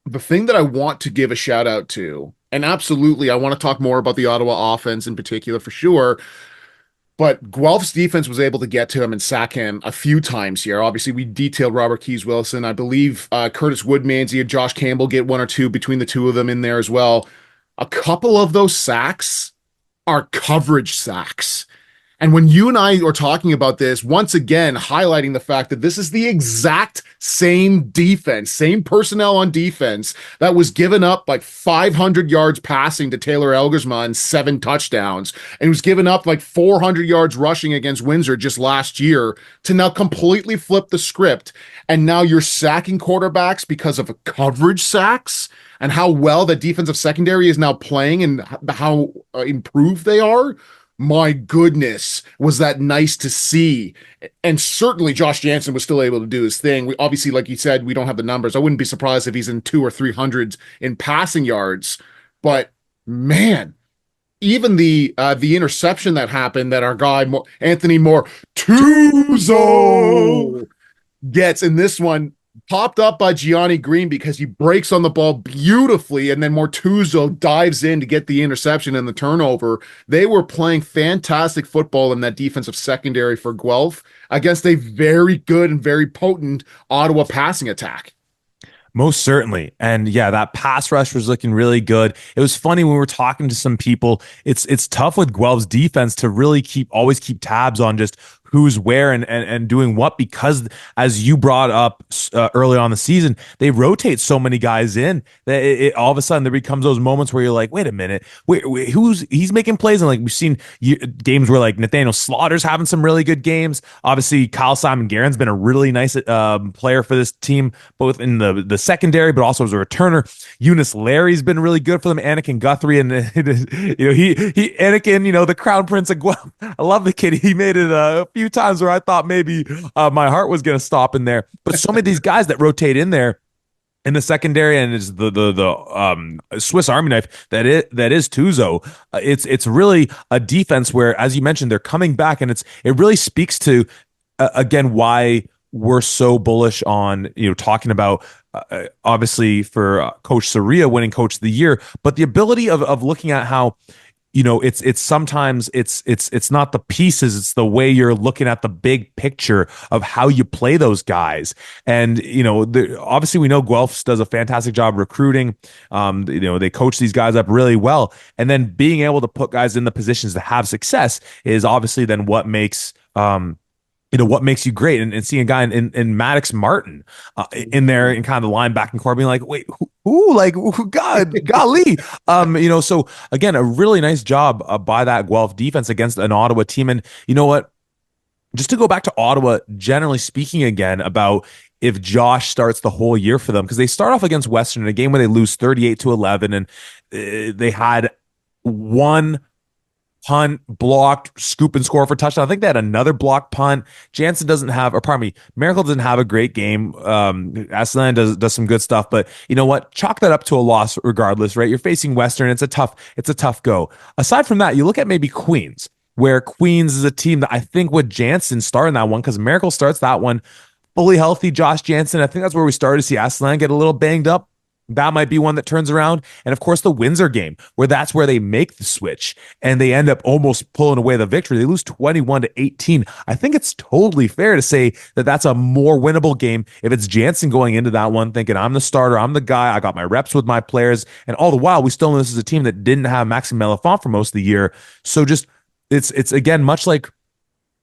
Speaker 2: the thing that I want to give a shout out to, and absolutely, I want to talk more about the Ottawa offense in particular for sure. But Guelph's defense was able to get to him and sack him a few times here. Obviously, we detailed Robert Keys Wilson. I believe Curtis Woodmansey and Josh Campbell get one or two between the two of them in there as well. A couple of those sacks are coverage sacks. And when you and I are talking about this, once again, highlighting the fact that this is the exact same defense, same personnel on defense that was given up like 500 yards passing to Taylor Elgersma and 7 touchdowns, and was given up like 400 yards rushing against Windsor just last year, to now completely flip the script. And now you're sacking quarterbacks because of a coverage sacks and how well the defensive secondary is now playing and how improved they are. My goodness, was that nice to see. And certainly Josh Jansen was still able to do his thing. We obviously, like you said, we don't have the numbers. I wouldn't be surprised if he's in 200 or 300 in passing yards. But man, even the interception that happened that our guy Anthony Moore Tuzo gets in this one, popped up by Gianni Green because he breaks on the ball beautifully, and then Mortuzo dives in to get the interception and the turnover. They were playing fantastic football in that defensive secondary for Guelph against a very good and very potent Ottawa passing attack.
Speaker 1: Most certainly. And yeah, that pass rush was looking really good. It was funny when we were talking to some people. It's tough with Guelph's defense to really always keep tabs on just who's where and doing what, because as you brought up early on the season, they rotate so many guys in that all of a sudden there becomes those moments where you're like, wait a minute, wait, he's making plays. And like we've seen games where like Nathaniel Slaughter's having some really good games. Obviously, Kyle Simon Guerin's been a really nice player for this team, both in the secondary, but also as a returner. Eunice Larry's been really good for them. Anakin Guthrie, and he Anakin, the Crown Prince of Guelph. I love the kid. He made it a few times where I thought maybe my heart was going to stop in there. But so many of these guys that rotate in there in the secondary, and it's the Swiss Army knife that is Tuzo. It's really a defense where, as you mentioned, they're coming back, and it really speaks to again why we're so bullish on talking about obviously for Coach Soria winning Coach of the Year, but the ability of looking at how it's sometimes it's not the pieces, it's the way you're looking at the big picture of how you play those guys. And obviously we know Guelph does a fantastic job recruiting. They coach these guys up really well, and then being able to put guys in the positions to have success is obviously then what makes what makes you great. And seeing a guy in Maddox Martin in there in kind of the linebacking core being like, wait, golly. So again, a really nice job by that Guelph defense against an Ottawa team. And you know what? Just to go back to Ottawa, generally speaking again, about if Josh starts the whole year for them, because they start off against Western in a game where they lose 38-11, and they had one punt, blocked, scoop and score for touchdown. I think they had another block punt. Jansen doesn't have, or pardon me, Miracle doesn't have a great game. Aslan does some good stuff, but you know what? Chalk that up to a loss regardless, right? You're facing Western. It's a tough go. Aside from that, you look at maybe Queens, where Queens is a team that I think with Jansen starting that one, because Miracle starts that one fully healthy. Josh Jansen, I think that's where we started to see Aslan get a little banged up. That might be one that turns around. And of course, the Windsor game, where that's where they make the switch and they end up almost pulling away the victory. They lose 21-18. I think it's totally fair to say that that's a more winnable game if it's Jansen going into that one thinking, I'm the starter, I'm the guy, I got my reps with my players. And all the while, we still know this is a team that didn't have Maxime Melifont for most of the year. So just, it's again, much like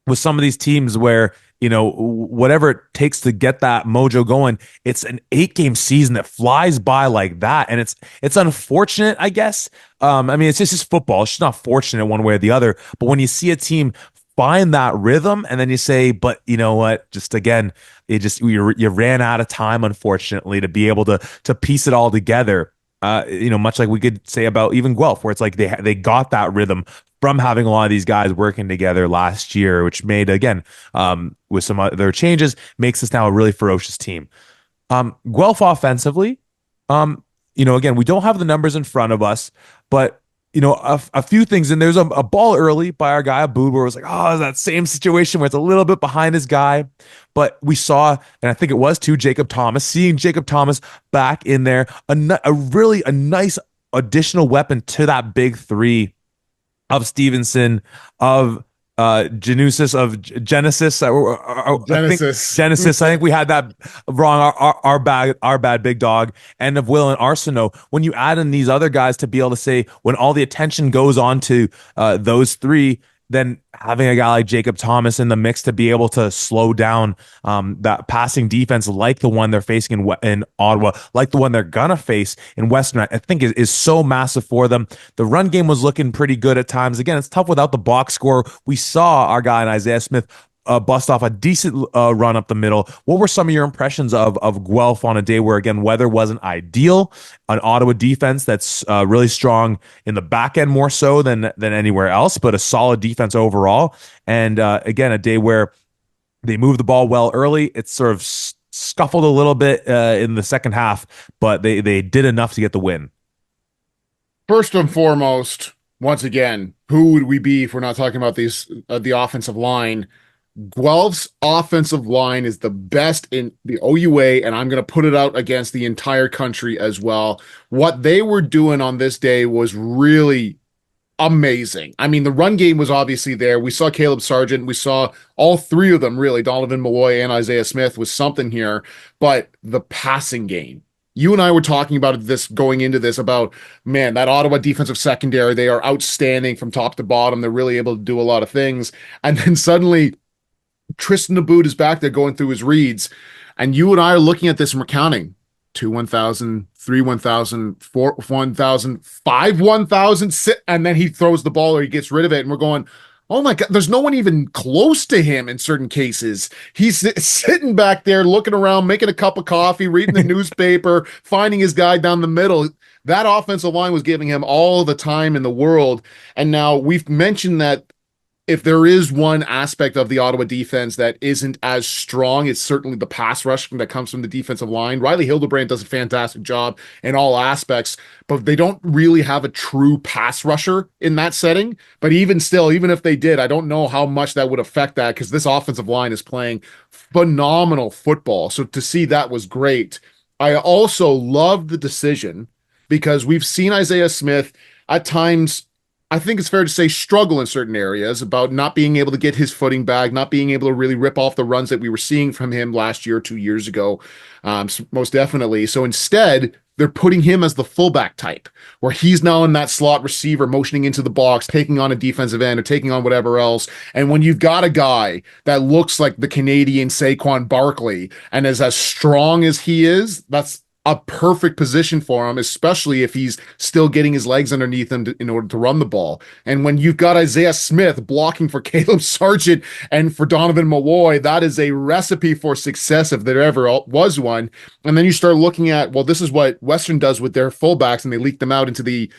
Speaker 1: with some of these teams where whatever it takes to get that mojo going, it's an 8-game season that flies by like that, and it's unfortunate, I guess. I mean, it's just football. It's just not fortunate one way or the other. But when you see a team find that rhythm, and then you say, but you know what? Just again, you ran out of time, unfortunately, to be able to piece it all together. Much like we could say about even Guelph, where it's like they got that rhythm from having a lot of these guys working together last year, which made, again, with some other changes, makes us now a really ferocious team. Guelph offensively, again, we don't have the numbers in front of us, but a few things. And there's a ball early by our guy Aboud where it was like, oh, that same situation where it's a little bit behind his guy. But we saw, and I think it was too, Jacob Thomas, seeing Jacob Thomas back in there, a nice additional weapon to that big three of Stevenson, of Genesis. I think
Speaker 2: Genesis.
Speaker 1: Genesis. I think we had that wrong. Our bad big dog, and of Will and Arsenault. When you add in these other guys to be able to say when all the attention goes on to those three, then having a guy like Jacob Thomas in the mix to be able to slow down that passing defense like the one they're facing in Ottawa, like the one they're gonna face in Western, I think is so massive for them. The run game was looking pretty good at times. Again, it's tough without the box score. We saw our guy in Isaiah Smith bust off a decent run up the middle. What were some of your impressions of Guelph on a day where, again, weather wasn't ideal? An Ottawa defense that's really strong in the back end more so than anywhere else, but a solid defense overall. And again, a day where they moved the ball well early. It sort of scuffled a little bit in the second half, but they did enough to get the win.
Speaker 2: First and foremost, once again, who would we be if we're not talking about the offensive line? Guelph's offensive line is the best in the OUA, and I'm going to put it out against the entire country as well. What they were doing on this day was really amazing. I mean, the run game was obviously there. We saw Caleb Sargent. We saw all three of them, really, Donovan Malloy and Isaiah Smith, was something here. But the passing game, you and I were talking about this going into this about, man, that Ottawa defensive secondary, they are outstanding from top to bottom. They're really able to do a lot of things. And then suddenly Tristan Aboud is back there going through his reads, and you and I are looking at this and we're counting 2 1,000, 3 1,000, 4 1,000, 5 1,000, and then he throws the ball or he gets rid of it, and we're going, oh my God, there's no one even close to him in certain cases. He's sitting back there looking around, making a cup of coffee, reading the newspaper, finding his guy down the middle. That offensive line was giving him all the time in the world. And now we've mentioned that if there is one aspect of the Ottawa defense that isn't as strong, it's certainly the pass rush that comes from the defensive line. Riley Hildebrand does a fantastic job in all aspects, but they don't really have a true pass rusher in that setting. But even still, even if they did, I don't know how much that would affect that, because this offensive line is playing phenomenal football. So to see that was great. I also love the decision, because we've seen Isaiah Smith at times, I think it's fair to say, struggle in certain areas about not being able to get his footing back, not being able to really rip off the runs that we were seeing from him last year, 2 years ago, most definitely. So instead, they're putting him as the fullback type, where he's now in that slot receiver, motioning into the box, taking on a defensive end or taking on whatever else. And when you've got a guy that looks like the Canadian Saquon Barkley and is as strong as he is, that's a perfect position for him, especially if he's still getting his legs underneath him in order to run the ball. And when you've got Isaiah Smith blocking for Caleb Sargent and for Donovan Malloy, that is a recipe for success if there ever was one. And then you start looking at, well, this is what Western does with their fullbacks, and they leak them out into the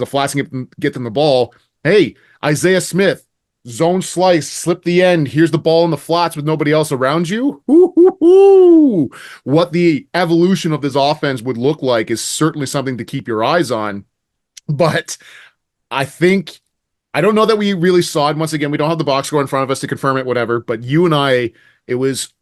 Speaker 2: flats and get them the ball. Hey, Isaiah Smith, zone slice, slip the end. Here's the ball in the flats with nobody else around you. Woo-hoo-hoo. What the evolution of this offense would look like is certainly something to keep your eyes on. But I think I don't know that we really saw it. Once again, we don't have the box score in front of us to confirm it, whatever. But you and I, it was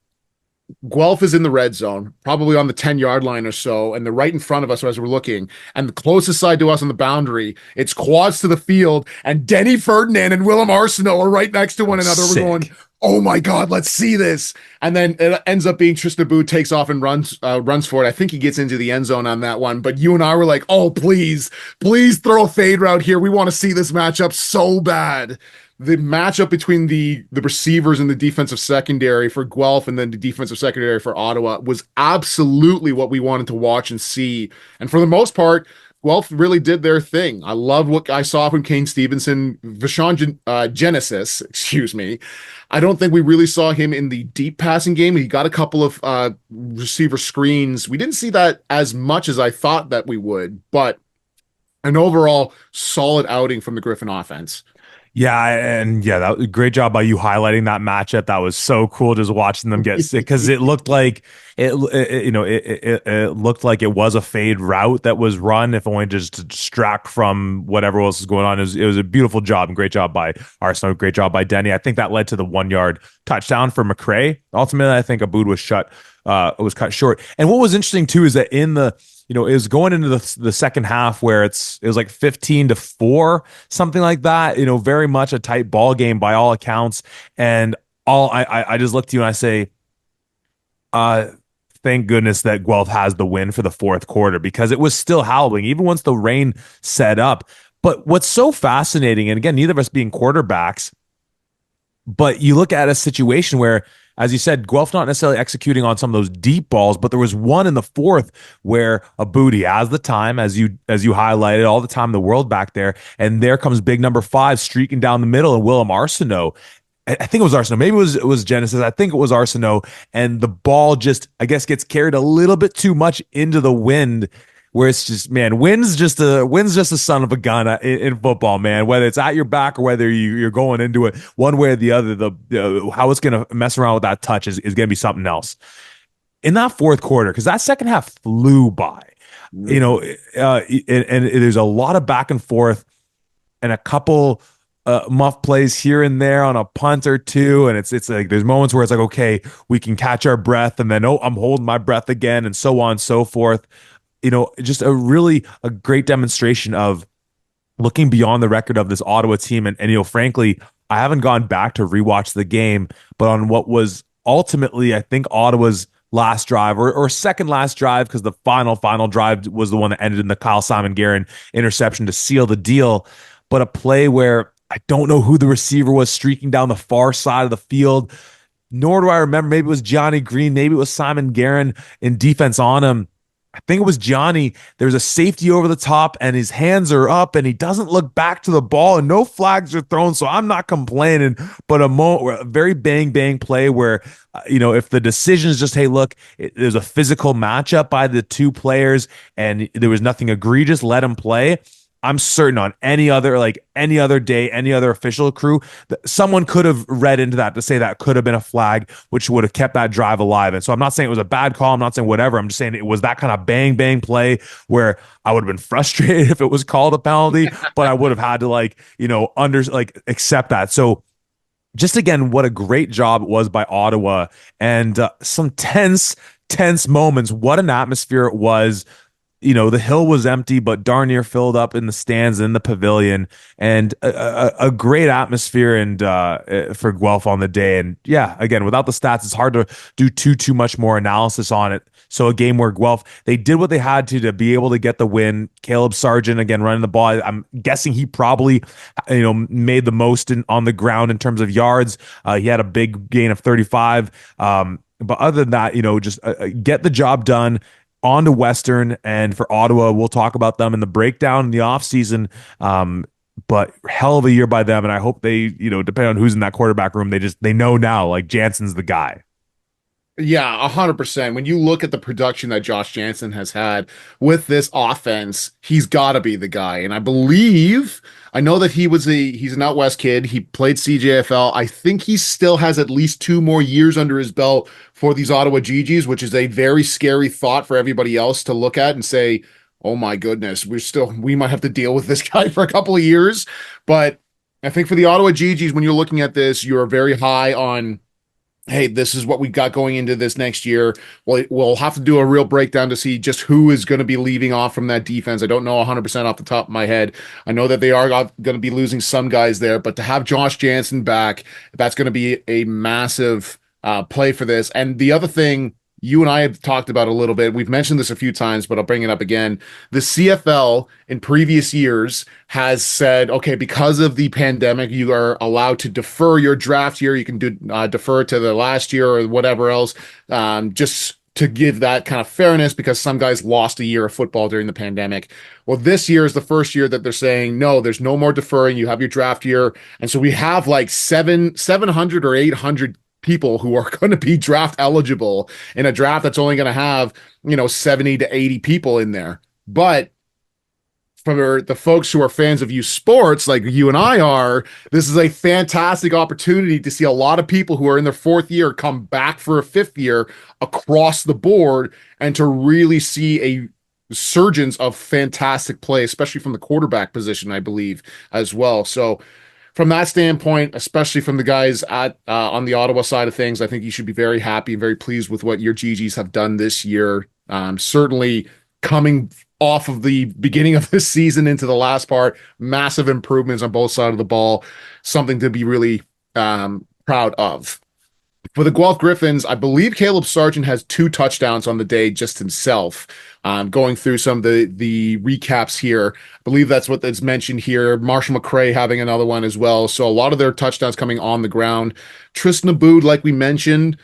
Speaker 2: Guelph is in the red zone, probably on the 10-yard line or so, and they're right in front of us as we're looking. And the closest side to us on the boundary, it's quads to the field, and Denny Ferdinand and Willem Arsenault are right next to one another. We're going,
Speaker 1: Sick.
Speaker 2: oh my God, let's see this. And then it ends up being Tristan Boone takes off and runs for it. I think he gets into the end zone on that one. But you and I were like, oh, please throw a fade route here. We want to see this matchup so bad. The matchup between the receivers and the defensive secondary for Guelph and then the defensive secondary for Ottawa was absolutely what we wanted to watch and see. And for the most part, Guelph really did their thing. I love what I saw from Kane Stevenson, Genesis, excuse me. I don't think we really saw him in the deep passing game. He got a couple of receiver screens. We didn't see that as much as I thought that we would, but an overall solid outing from the Griffin offense.
Speaker 1: Yeah, and yeah, that was a great job by you highlighting that matchup. That was so cool just watching them get sick because it looked like it looked like it was a fade route that was run, if only just to distract from whatever else is going on. It was a beautiful job and great job by Arsenal, great job by Denny. I think that led to the 1 yard touchdown for McRae. Ultimately, I think Aboud was cut short. And what was interesting too is that in the it was going into the second half where it was like 15-4, something like that. Very much a tight ball game by all accounts. And I just look to you and I say, uh, thank goodness that Guelph has the win for the fourth quarter because it was still howling even once the rain set up. But what's so fascinating, and again, neither of us being quarterbacks, but you look at a situation where, as you said, Guelph not necessarily executing on some of those deep balls, but there was one in the fourth where a booty has the time, as you highlighted, all the time in the world back there, and there comes big number 5 streaking down the middle, and Willem Arsenault. I think it was Arsenault. Maybe it was Genesis. I think it was Arsenault, and the ball just, I guess, gets carried a little bit too much into the wind, where it's just, man, wind's just a son of a gun in football, man. Whether it's at your back or whether you're going into it one way or the other, how it's gonna mess around with that touch is gonna be something else. In that fourth quarter, because that second half flew by, you know, and there's a lot of back and forth and a couple muff plays here and there on a punt or two, and it's like there's moments where it's like, okay, we can catch our breath, and then oh, I'm holding my breath again, and so on and so forth. Just a great demonstration of looking beyond the record of this Ottawa team. And frankly, I haven't gone back to rewatch the game, but on what was ultimately, I think, Ottawa's last drive or second last drive, because the final drive was the one that ended in the Kyle Simon Guerin interception to seal the deal. But a play where I don't know who the receiver was streaking down the far side of the field, nor do I remember. Maybe it was Johnny Green, maybe it was Simon Guerin in defense on him. I think it was Johnny. There's a safety over the top, and his hands are up, and he doesn't look back to the ball, and no flags are thrown. So I'm not complaining, but a very bang bang play where, if the decision is just, hey, look, there's a physical matchup by the two players, and there was nothing egregious, let him play. I'm certain on any other day, any other official crew, that someone could have read into that to say that could have been a flag, which would have kept that drive alive. And so I'm not saying it was a bad call. I'm not saying whatever. I'm just saying it was that kind of bang, bang play where I would have been frustrated if it was called a penalty, but I would have had to accept that. So just again, what a great job it was by Ottawa, and some tense moments. What an atmosphere it was. The hill was empty, but darn near filled up in the stands in the pavilion, and a great atmosphere and for Guelph on the day. And yeah, again, without the stats, it's hard to do too much more analysis on it. So a game where Guelph, they did what they had to be able to get the win. Caleb Sargent again running the ball. I'm guessing he probably made the most on the ground in terms of yards. He had a big gain of 35. But other than that, just get the job done. On to Western, and for Ottawa, we'll talk about them in the breakdown in the offseason. But hell of a year by them, and I hope they, depending on who's in that quarterback room, they know now, like, Jansen's the guy.
Speaker 2: Yeah, 100%. When you look at the production that Josh Jansen has had with this offense, he's got to be the guy. And I know that he's an out west kid. He played CJFL. I think he still has at least 2 more years under his belt for these Ottawa GGs, which is a very scary thought for everybody else to look at and say, "Oh my goodness, we might have to deal with this guy for a couple of years." But I think for the Ottawa GGs, when you're looking at this, you're very high on, hey, this is what we got going into this next year. Well, we'll have to do a real breakdown to see just who is going to be leaving off from that defense. I don't know 100% off the top of my head. I know that they are going to be losing some guys there, but to have Josh Jansen back, that's going to be a massive play for this. And the other thing you and I have talked about a little bit, we've mentioned this a few times, but I'll bring it up again. The CFL in previous years has said, okay, because of the pandemic, you are allowed to defer your draft year. You can do defer to the last year or whatever else, just to give that kind of fairness because some guys lost a year of football during the pandemic. Well, this year is the first year that they're saying, no, there's no more deferring. You have your draft year. And so we have like 700 or 800 people who are going to be draft eligible in a draft that's only going to have, 70 to 80 people in there. But for the folks who are fans of USports, like you and I are, this is a fantastic opportunity to see a lot of people who are in their fourth year come back for a fifth year across the board and to really see a surgence of fantastic play, especially from the quarterback position, I believe, as well. So from that standpoint, especially from the guys at on the Ottawa side of things, I think you should be very happy and very pleased with what your GGs have done this year. Certainly coming off of the beginning of this season into the last part, massive improvements on both sides of the ball, something to be really proud of. For the Guelph Griffins, I believe Caleb Sargent has 2 touchdowns on the day just himself. Going through some of the recaps here, I believe that's what is mentioned here. Marshall McCray having another one as well. So a lot of their touchdowns coming on the ground. Tristan Aboud, like we mentioned,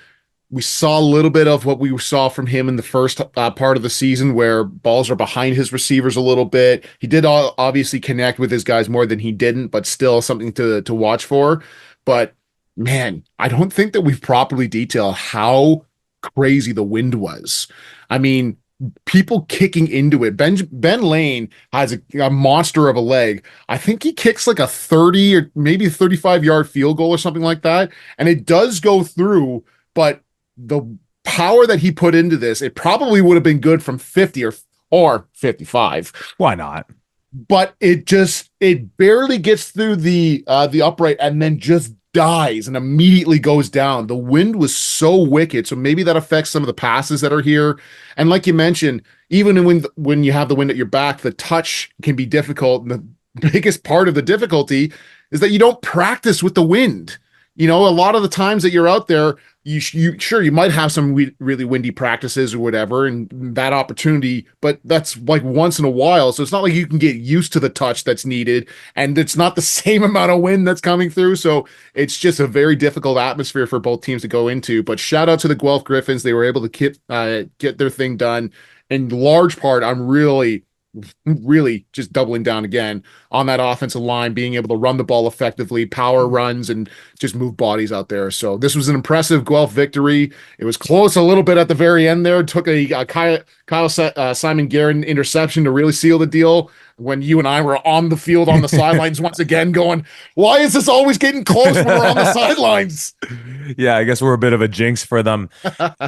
Speaker 2: we saw a little bit of what we saw from him in the first part of the season where balls are behind his receivers a little bit. He did obviously connect with his guys more than he didn't, but still something to watch for. But man, I don't think that we've properly detailed how crazy the wind was. I mean, people kicking into it. Ben Lane has a monster of a leg. I think he kicks like a 30 or maybe 35-yard field goal or something like that. And it does go through, but the power that he put into this, it probably would have been good from 50 or 55.
Speaker 1: Why not?
Speaker 2: But it barely gets through the upright and then just dies and immediately goes down. The wind was so wicked, so maybe that affects some of the passes that are here. And like you mentioned, even when you have the wind at your back, the touch can be difficult. And the biggest part of the difficulty is that you don't practice with the wind. A lot of the times that you're out there, you might have some really windy practices or whatever, and that opportunity, but that's like once in a while. So it's not like you can get used to the touch that's needed, and it's not the same amount of wind that's coming through. So it's just a very difficult atmosphere for both teams to go into. But shout out to the Guelph Griffins. They were able to get their thing done. In large part, I'm really just doubling down again on that offensive line, being able to run the ball effectively, power runs, and just move bodies out there. So this was an impressive Guelph victory. It was close a little bit at the very end there. It took a Kyle Simon Guerin interception to really seal the deal when you and I were on the field on the sidelines once again going, why is this always getting close when we're on the sidelines?
Speaker 1: Yeah, I guess we're a bit of a jinx for them.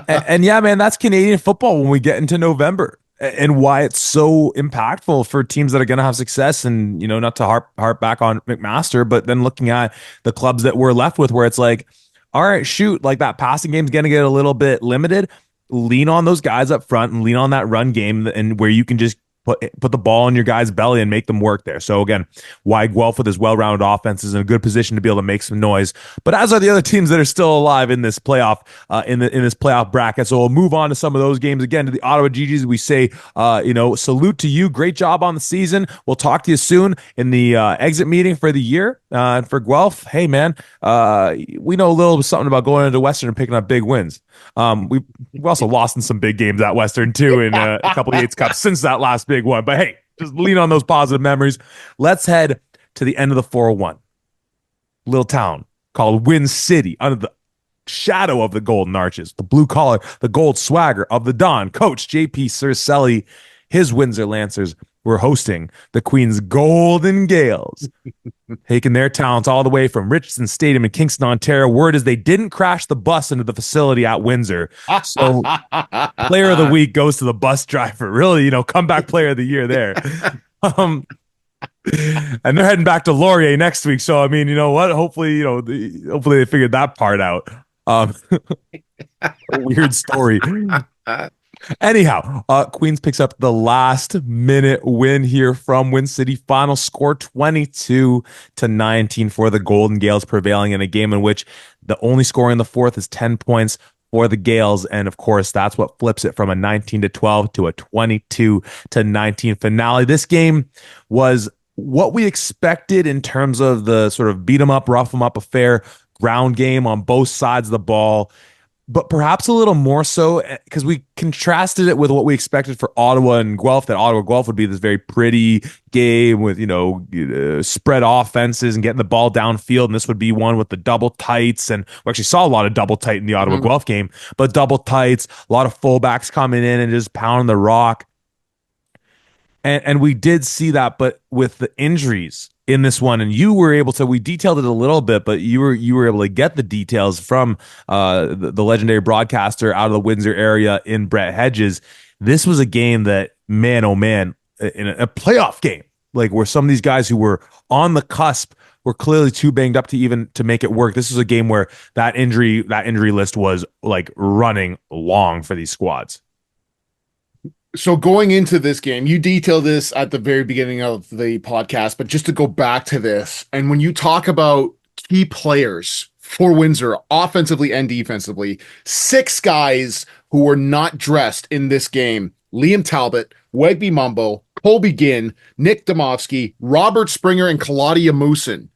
Speaker 1: And yeah, man, that's Canadian football when we get into November. And why it's so impactful for teams that are going to have success, and not to harp back on McMaster, but then looking at the clubs that we're left with, where it's like, all right, shoot, like that passing game's going to get a little bit limited. Lean on those guys up front and lean on that run game, and where you can just put the ball in your guy's belly and make them work there. So again, why Guelph with his well-rounded offense is in a good position to be able to make some noise. But as are the other teams that are still alive in this playoff in this playoff bracket. So we'll move on to some of those games. Again, to the Ottawa GGs, we say salute to you. Great job on the season. We'll talk to you soon in the exit meeting for the year. And for Guelph, hey man, we know a little something about going into Western and picking up big wins. We've also lost in some big games at Western too in a couple of Yates Cups since that last big one. But hey, just lean on those positive memories. Let's head to the end of the 401. Little town called Wind City, under the shadow of the Golden Arches, the blue collar, the gold swagger of the Don. Coach JP Cercelli, his Windsor Lancers were hosting the Queens Golden Gales, taking their talents all the way from Richardson Stadium in Kingston, Ontario. Word is they didn't crash the bus into the facility at Windsor. So player of the week goes to the bus driver. Really, comeback player of the year there. Um, and they're heading back to Laurier next week. So I mean, you know what? Hopefully, hopefully they figured that part out. Weird story. Anyhow, Queens picks up the last minute win here from Win City. Final score 22-19 for the Golden Gales, prevailing in a game in which the only score in the fourth is 10 points for the Gales. And of course, that's what flips it from a 19-12 to a 22-19 finale. This game was what we expected in terms of the sort of beat 'em up, rough 'em up affair, ground game on both sides of the ball, but perhaps a little more so because we contrasted it with what we expected for Ottawa and Guelph, that Ottawa Guelph would be this very pretty game with, spread offenses and getting the ball downfield. And this would be one with the double tights. And we actually saw a lot of double tight in the Ottawa Guelph game, but double tights, a lot of fullbacks coming in and just pounding the rock. And we did see that, but with the injuries in this one, and you were able to, we detailed it a little bit, but you were able to get the details from the legendary broadcaster out of the Windsor area in Brett Hedges. This was a game that, man, oh man, in a playoff game, like where some of these guys who were on the cusp were clearly too banged up to even to make it work. This was a game where that injury list was like running long for these squads.
Speaker 2: So going into this game, you detailed this at the very beginning of the podcast, but just to go back to this, and when you talk about key players for Windsor, offensively and defensively, 6 guys who were not dressed in this game: Liam Talbot, Wegby Mumbo, Colby Ginn, Nick Domofsky, Robert Springer, and Claudia Mooson.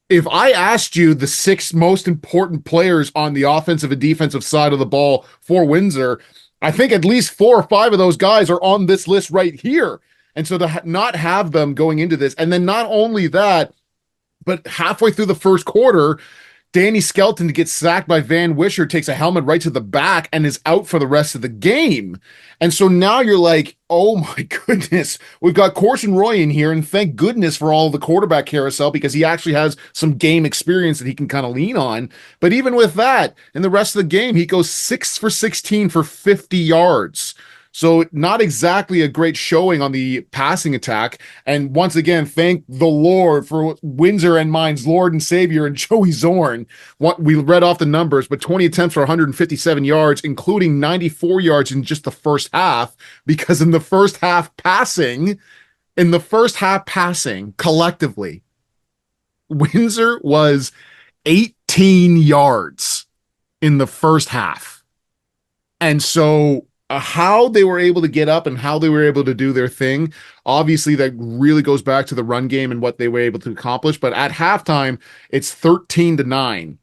Speaker 2: If I asked you the 6 most important players on the offensive and defensive side of the ball for Windsor, I think at least 4 or 5 of those guys are on this list right here. And so to not have them going into this, and then not only that, but halfway through the first quarter, Danny Skelton gets sacked by Van Wisher, takes a helmet right to the back, and is out for the rest of the game. And so now you're like, oh my goodness, we've got Corson Roy in here, and thank goodness for all of the quarterback carousel, because he actually has some game experience that he can kind of lean on. But even with that, in the rest of the game, he goes 6 for 16 for 50 yards. So not exactly a great showing on the passing attack. And once again, thank the Lord for Windsor and mine's Lord and Savior and Joey Zorn. We read off the numbers, but 20 attempts for 157 yards, including 94 yards in just the first half, because in the first half passing, collectively, Windsor was 18 yards in the first half. And so how they were able to get up and how they were able to do their thing, obviously that really goes back to the run game and what they were able to accomplish. But at halftime, it's 13-9.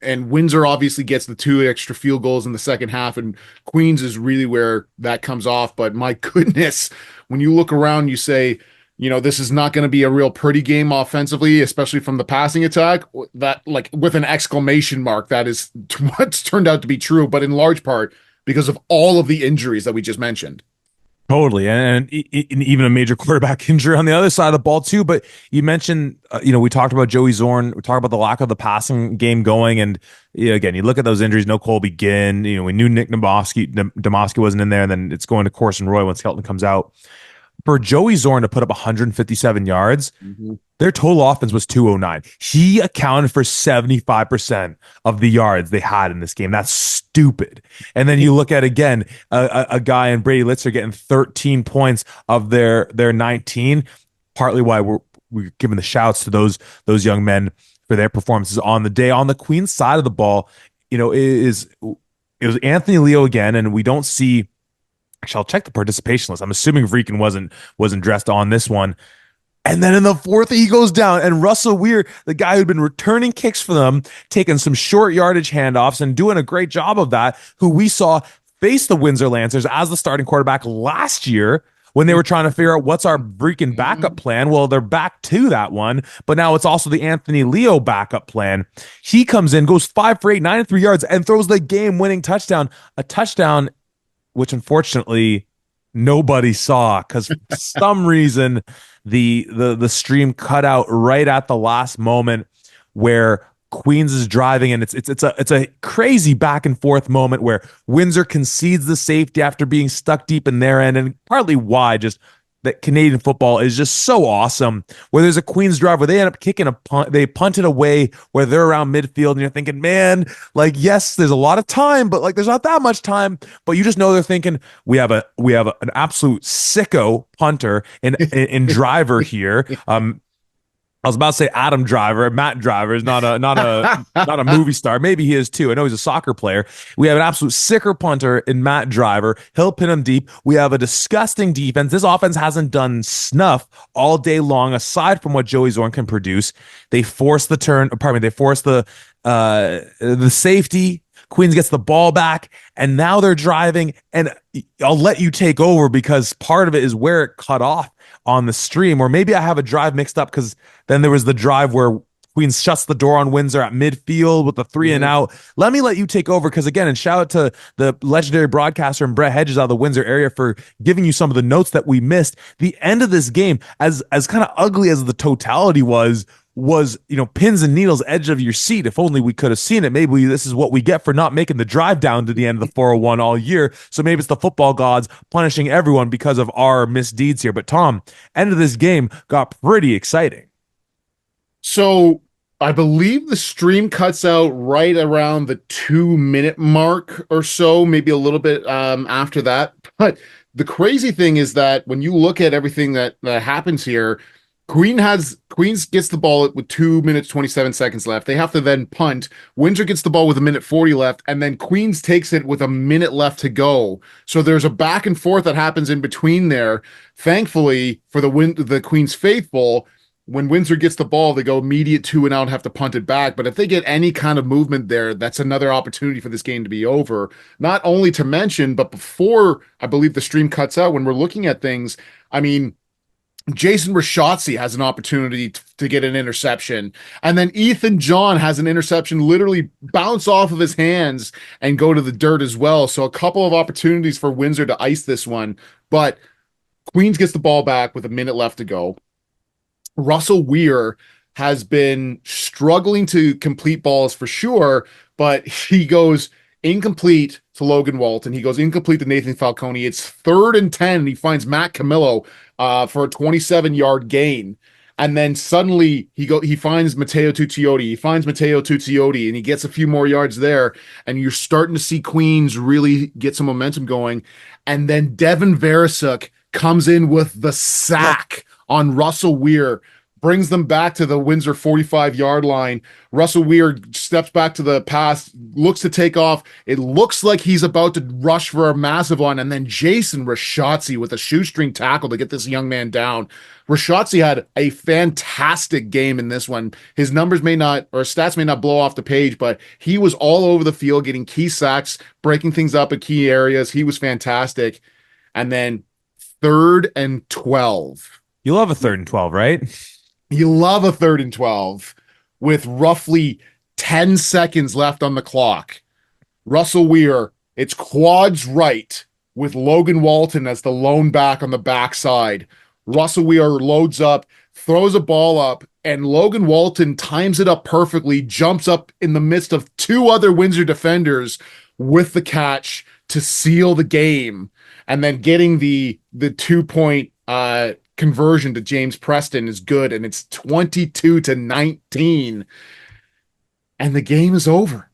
Speaker 2: And Windsor obviously gets the 2 extra field goals in the second half, and Queens is really where that comes off. But my goodness, when you look around, you say, this is not going to be a real pretty game offensively, especially from the passing attack. That, like, with an exclamation mark, that is what's turned out to be true, but in large part because of all of the injuries that we just mentioned.
Speaker 1: Totally. And even a major quarterback injury on the other side of the ball too. But you mentioned, we talked about Joey Zorn. We talked about the lack of the passing game going. And again, you look at those injuries, no Colby Ginn. We knew Nick Domofsky wasn't in there. And then it's going to Corson Roy when Skelton comes out. For Joey Zorn to put up 157 yards, their total offense was 209. He accounted for 75% of the yards they had in this game. That's stupid. And then you look at, again, a guy in Brady Litzer getting 13 points of their 19, partly why we're giving the shouts to those young men for their performances on the day. On the Queens side of the ball, it was Anthony Leo again, and we don't see. Actually, I'll check the participation list. I'm assuming Vreeken wasn't dressed on this one. And then in the fourth, he goes down. And Russell Weir, the guy who'd been returning kicks for them, taking some short yardage handoffs and doing a great job of that, who we saw face the Windsor Lancers as the starting quarterback last year when they were trying to figure out what's our freaking backup plan. Well, they're back to that one, but now it's also the Anthony Leo backup plan. He comes in, goes 5 for 8, 93 yards, and throws the game-winning touchdown, a touchdown which unfortunately nobody saw because for some reason the stream cut out right at the last moment where Queens is driving, and it's a crazy back and forth moment where Windsor concedes the safety after being stuck deep in their end, and partly why just that Canadian football is just so awesome. Where there's a Queens drive where they end up kicking a punt, they punt it away where they're around midfield, and you're thinking, man, like yes, there's a lot of time, but like there's not that much time. But you just know they're thinking an absolute sicko punter and driver here. I was about to say Adam Driver. Matt Driver is not a movie star. Maybe he is too. I know he's a soccer player. We have an absolute sicker punter in Matt Driver. He'll pin him deep. We have a disgusting defense. This offense hasn't done snuff all day long, aside from what Joey Zorn can produce. They force the turn. Pardon me. They force the safety. Queens gets the ball back, and now they're driving. And I'll let you take over because part of it is where it cut off on the stream, or maybe I have a drive mixed up because then there was the drive where Queens shuts the door on Windsor at midfield with the three and out. Let me let you take over because, again, and shout out to the legendary broadcaster and Brett Hedges out of the Windsor area for giving you some of the notes that we missed. The end of this game, as kind of ugly as the totality was pins and needles, edge of your seat. If only we could have seen it. Maybe this is what we get for not making the drive down to the end of the 401 all year. So maybe it's the football gods punishing everyone because of our misdeeds here. But Tom, end of this game got pretty exciting.
Speaker 2: So I believe the stream cuts out right around the 2 minute mark or so, maybe a little bit after that. But the crazy thing is that when you look at everything that happens here, Queens gets the ball with 2 minutes 27 seconds left. They have to then punt. Windsor gets the ball with 1 minute 40 left, and then Queens takes it with a minute left to go. So there's a back and forth that happens in between there. Thankfully for the Queens faithful, when Windsor gets the ball, they go immediate 2 and out and have to punt it back. But if they get any kind of movement there, that's another opportunity for this game to be over. Not only to mention, but before I believe the stream cuts out, when we're looking at things, I mean, Jason Rashotzi has an opportunity to get an interception. And then Ethan John has an interception literally bounce off of his hands and go to the dirt as well. So a couple of opportunities for Windsor to ice this one. But Queens gets the ball back with a minute left to go. Russell Weir has been struggling to complete balls for sure, but he goes incomplete to Logan Walton. He goes incomplete to Nathan Falcone. It's 3rd and 10, and he finds Matt Camillo for a 27-yard gain. And then suddenly he finds Matteo Tuccioti. He finds Matteo Tuccioti, and he gets a few more yards there. And you're starting to see Queens really get some momentum going. And then Devin Verisuk comes in with the sack on Russell Weir, brings them back to the Windsor 45-yard line. Russell Weir steps back to the pass, looks to take off. It looks like he's about to rush for a massive one, and then Jason Rashotzi with a shoestring tackle to get this young man down. Rashotzi had a fantastic game in this one. His numbers stats may not blow off the page, but he was all over the field getting key sacks, breaking things up in key areas. He was fantastic. And then 3rd and 12.
Speaker 1: You love a 3rd and 12, right?
Speaker 2: You love a 3rd and 12 with roughly 10 seconds left on the clock. Russell Weir, it's quads right with Logan Walton as the lone back on the backside. Russell Weir loads up, throws a ball up, and Logan Walton times it up perfectly, jumps up in the midst of 2 other Windsor defenders with the catch to seal the game. And then getting the 2-point conversion to James Preston is good, and it's 22-19, and the game is over.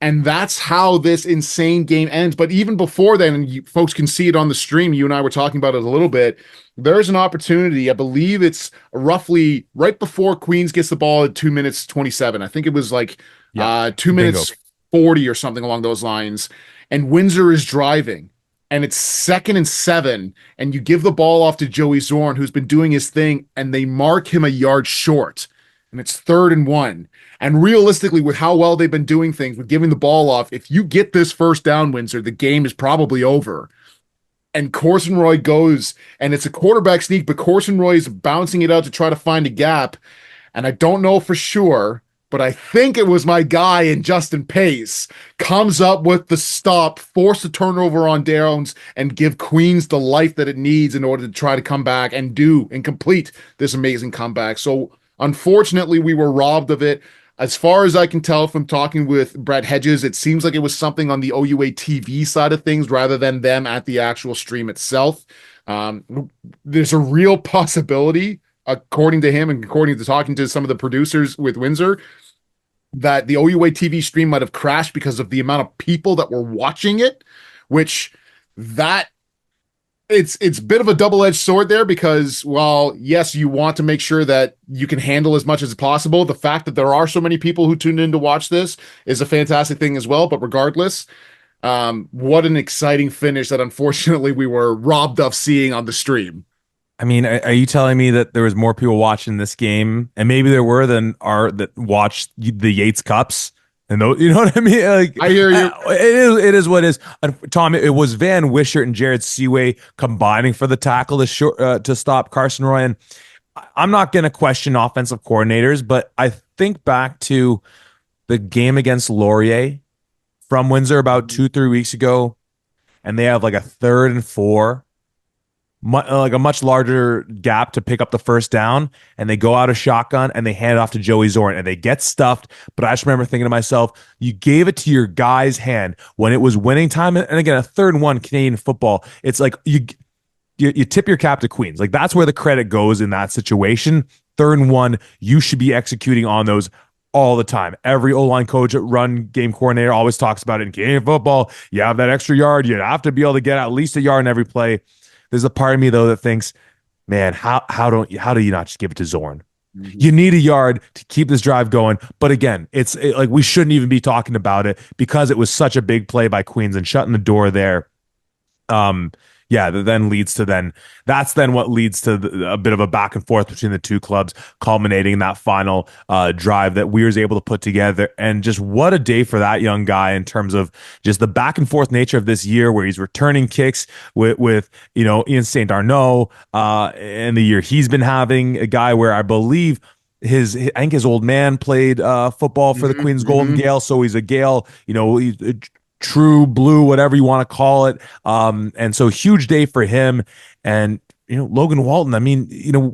Speaker 2: And that's how this insane game ends. But even before then, and you folks can see it on the stream, you and I were talking about it a little bit, there's an opportunity. I believe it's roughly right before Queens gets the ball at 2 minutes 27. I think it was like 2 minutes 40 or something along those lines. And Windsor is driving. And it's 2nd and 7, and you give the ball off to Joey Zorn, who's been doing his thing, and they mark him a yard short. And it's 3rd and 1. And realistically, with how well they've been doing things, with giving the ball off, if you get this first down, Windsor, the game is probably over. And Corson Roy goes, and it's a quarterback sneak, but Corson Roy is bouncing it out to try to find a gap. And I don't know for sure, but I think it was my guy in Justin Pace comes up with the stop, force the turnover on Downs, and give Queens the life that it needs in order to try to come back and do and complete this amazing comeback. So unfortunately, we were robbed of it. As far as I can tell from talking with Brett Hedges, it seems like it was something on the OUA TV side of things rather than them at the actual stream itself. There's a real possibility, according to him and according to talking to some of the producers with Windsor, that the OUA TV stream might have crashed because of the amount of people that were watching it, which that it's a bit of a double-edged sword there because while yes, you want to make sure that you can handle as much as possible, the fact that there are so many people who tuned in to watch this is a fantastic thing as well. But regardless, what an exciting finish that unfortunately we were robbed of seeing on the stream.
Speaker 1: I mean, are you telling me that there was more people watching this game, and maybe there were than are that watched the Yates Cups? And those, you know what I mean? Like,
Speaker 2: I hear you.
Speaker 1: it is what it is. Tom, it was Van Wishart and Jared Seaway combining for the tackle to stop Carson Roy. And I'm not going to question offensive coordinators, but I think back to the game against Laurier from Windsor about 2-3 weeks ago, and they have like a 3rd and 4, like a much larger gap to pick up the first down, and they go out of shotgun and they hand it off to Joey Zorn and they get stuffed. But I just remember thinking to myself, you gave it to your guy's hand when it was winning time. And again, a 3rd and 1 Canadian football, it's like you tip your cap to Queens. Like that's where the credit goes in that situation. 3rd and 1, you should be executing on those all the time. Every O-line coach at run game coordinator always talks about it in Canadian football. You have that extra yard. You have to be able to get at least a yard in every play. There's a part of me though that thinks, man, how do you not just give it to Zorn? Mm-hmm. You need a yard to keep this drive going. But again, like we shouldn't even be talking about it because it was such a big play by Queens and shutting the door there. Yeah, that then leads to that's what leads to a bit of a back and forth between the two clubs, culminating in that final drive that Weir's able to put together. And just what a day for that young guy in terms of just the back and forth nature of this year, where he's returning kicks with Ian St. Arnaud, and the year he's been having, a guy where I believe I think his old man played football for the Queens Golden Gale, so he's a Gale, he's true blue, whatever you want to call it. And so huge day for him. And, Logan Walton, I mean,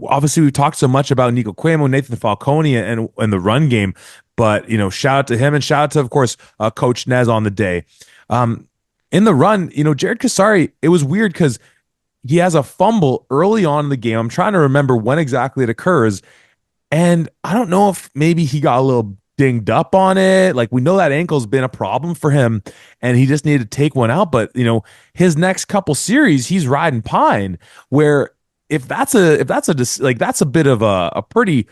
Speaker 1: obviously we've talked so much about Nico Cuomo, Nathan Falcone and the run game, but, shout out to him and shout out to, of course, Coach Nez on the day. In the run, Jared Kasari, it was weird because he has a fumble early on in the game. I'm trying to remember when exactly it occurs. And I don't know if maybe he got a little dinged up on it. Like, we know that ankle's been a problem for him and he just needed to take one out. But, his next couple series, he's riding pine, where that's a bit of a pretty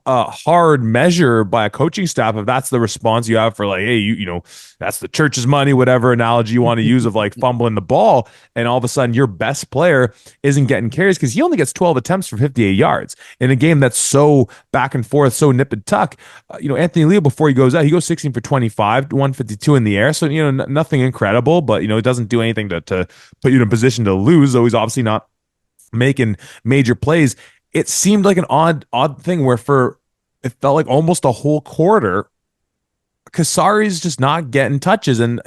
Speaker 1: hard measure by a coaching staff if that's the response you have for, like, hey, that's the church's money, whatever analogy you want to use of like fumbling the ball, and all of a sudden your best player isn't getting carries because he only gets 12 attempts for 58 yards in a game that's so back and forth, so nip and tuck. Anthony Leo, before he goes out, he goes 16 for 25, 152 in the air, so nothing incredible, but it doesn't do anything to put you in a position to lose, though he's obviously not making major plays. It seemed like an odd thing where it felt like almost a whole quarter, Kasari's just not getting touches. And,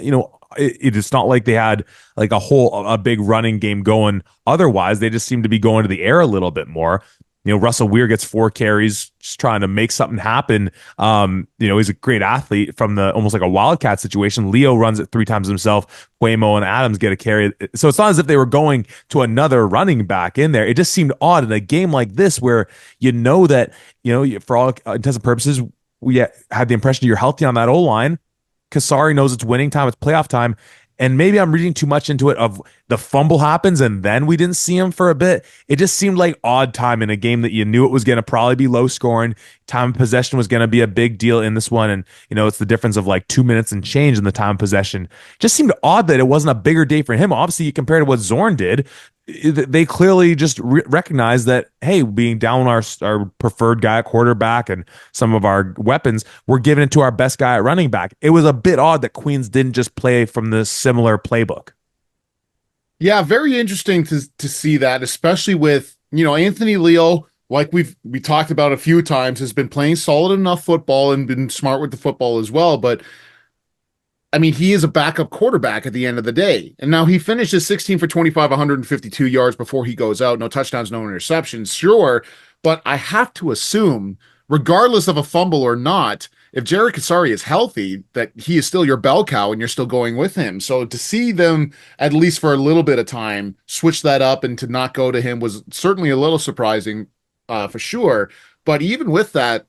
Speaker 1: it's not like they had like a big running game going. Otherwise, they just seem to be going to the air a little bit more. Russell Weir gets 4 carries, just trying to make something happen. He's a great athlete from almost like a wildcat situation. Leo runs it 3 times himself. Quamo and Adams get a carry. So it's not as if they were going to another running back in there. It just seemed odd in a game like this where that, for all intents and purposes, we had the impression you're healthy on that O-line. Kasari knows it's winning time, it's playoff time. And maybe I'm reading too much into it of the fumble happens and then we didn't see him for a bit. It just seemed like odd time in a game that you knew it was going to probably be low scoring. Time of possession was going to be a big deal in this one. And, it's the difference of like 2 minutes and change in the time of possession. Just seemed odd that it wasn't a bigger day for him. Obviously, compared to what Zorn did, they clearly just recognize that, hey, being down our preferred guy at quarterback and some of our weapons, we're giving it to our best guy at running back. It was a bit odd that Queens didn't just play from the similar playbook.
Speaker 2: Yeah, very interesting to see that, especially with, Anthony Leo like we talked about a few times, has been playing solid enough football and been smart with the football as well. But I mean, he is a backup quarterback at the end of the day. And now he finishes 16 for 25, 152 yards before he goes out. No touchdowns, no interceptions, sure. But I have to assume, regardless of a fumble or not, if Jared Kasari is healthy, that he is still your bell cow and you're still going with him. So to see them, at least for a little bit of time, switch that up and to not go to him was certainly a little surprising, for sure. But even with that,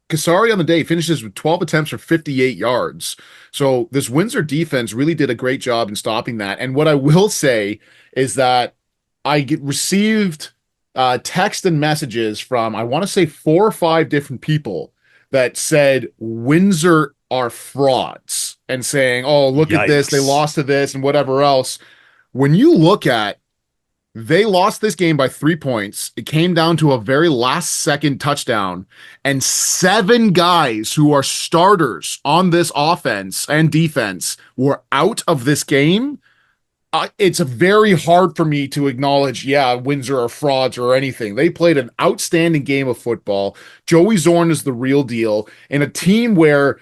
Speaker 2: Kasari on the day finishes with 12 attempts for 58 yards. So this Windsor defense really did a great job in stopping that. And what I will say is that received text and messages from, I want to say, 4 or 5 different people that said Windsor are frauds and saying, oh, look at this, they
Speaker 1: Yikes.
Speaker 2: lost to this and whatever else. When you look at, they lost this game by 3 points. It came down to a very last second touchdown, and 7 guys who are starters on this offense and defense were out of this game. It's very hard for me to acknowledge, yeah, Windsor are frauds or anything. They played an outstanding game of football. Joey Zorn is the real deal in a team where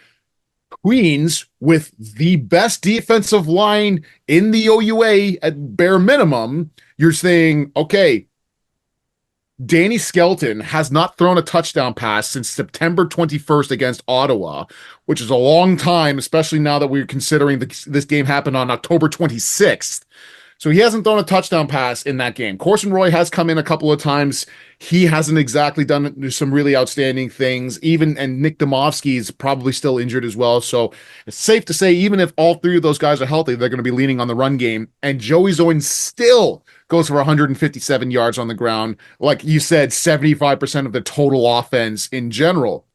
Speaker 2: Queens, with the best defensive line in the OUA at bare minimum, you're saying, okay, Danny Skelton has not thrown a touchdown pass since September 21st against Ottawa, which is a long time, especially now that we're considering this game happened on October 26th. So he hasn't thrown a touchdown pass in that game. Corson Roy has come in a couple of times. He hasn't exactly done some really outstanding things. And Nick Domovsky is probably still injured as well. So it's safe to say, even if all 3 of those guys are healthy, they're going to be leaning on the run game. And Joey Zoin still goes for 157 yards on the ground. Like you said, 75% of the total offense in general.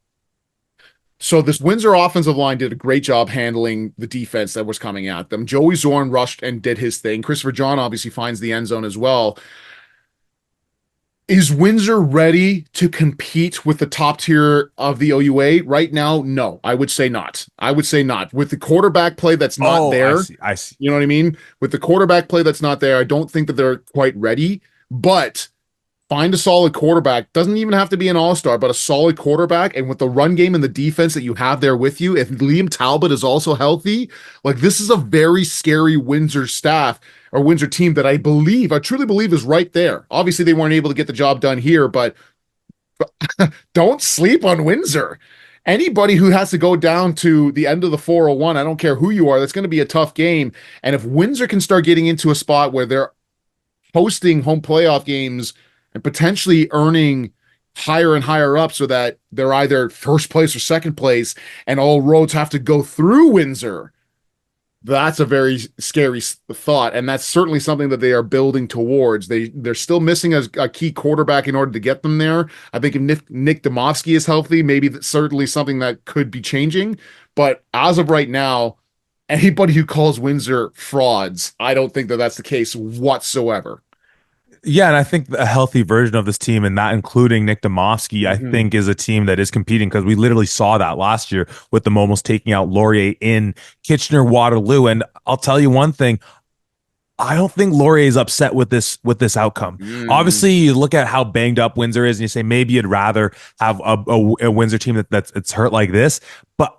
Speaker 2: So this Windsor offensive line did a great job handling the defense that was coming at them. Joey Zorn rushed and did his thing. Christopher John obviously finds the end zone as well. Is Windsor ready to compete with the top tier of the OUA right now? No, I would say not. I would say not. With the quarterback play that's not
Speaker 1: Oh, I
Speaker 2: there,
Speaker 1: see. I see.
Speaker 2: you know what I mean? With the quarterback play that's not there, I don't think that they're quite ready. But find a solid quarterback. Doesn't even have to be an all-star, but a solid quarterback. And with the run game and the defense that you have there with you, if Liam Talbot is also healthy, like this is a very scary Windsor staff or Windsor team that I truly believe is right there. Obviously, they weren't able to get the job done here, but don't sleep on Windsor. Anybody who has to go down to the end of the 401, I don't care who you are, that's going to be a tough game. And if Windsor can start getting into a spot where they're hosting home playoff games and potentially earning higher and higher up so that they're either first place or second place and all roads have to go through Windsor, that's a very scary thought. And that's certainly something that they are building towards. They're still missing a key quarterback in order to get them there. I think if Nick Domovsky is healthy, maybe that's certainly something that could be changing. But as of right now, anybody who calls Windsor frauds, I don't think that that's the case whatsoever.
Speaker 1: Yeah, and I think a healthy version of this team, and that including Nick Domovsky, I
Speaker 2: Mm-hmm.
Speaker 1: think is a team that is competing because we literally saw that last year with the Momos taking out Laurier in Kitchener Waterloo. And I'll tell you one thing, I don't think Laurier is upset with this outcome.
Speaker 2: Mm.
Speaker 1: Obviously, you look at how banged up Windsor is, and you say maybe you'd rather have a Windsor team that's it's hurt like this. But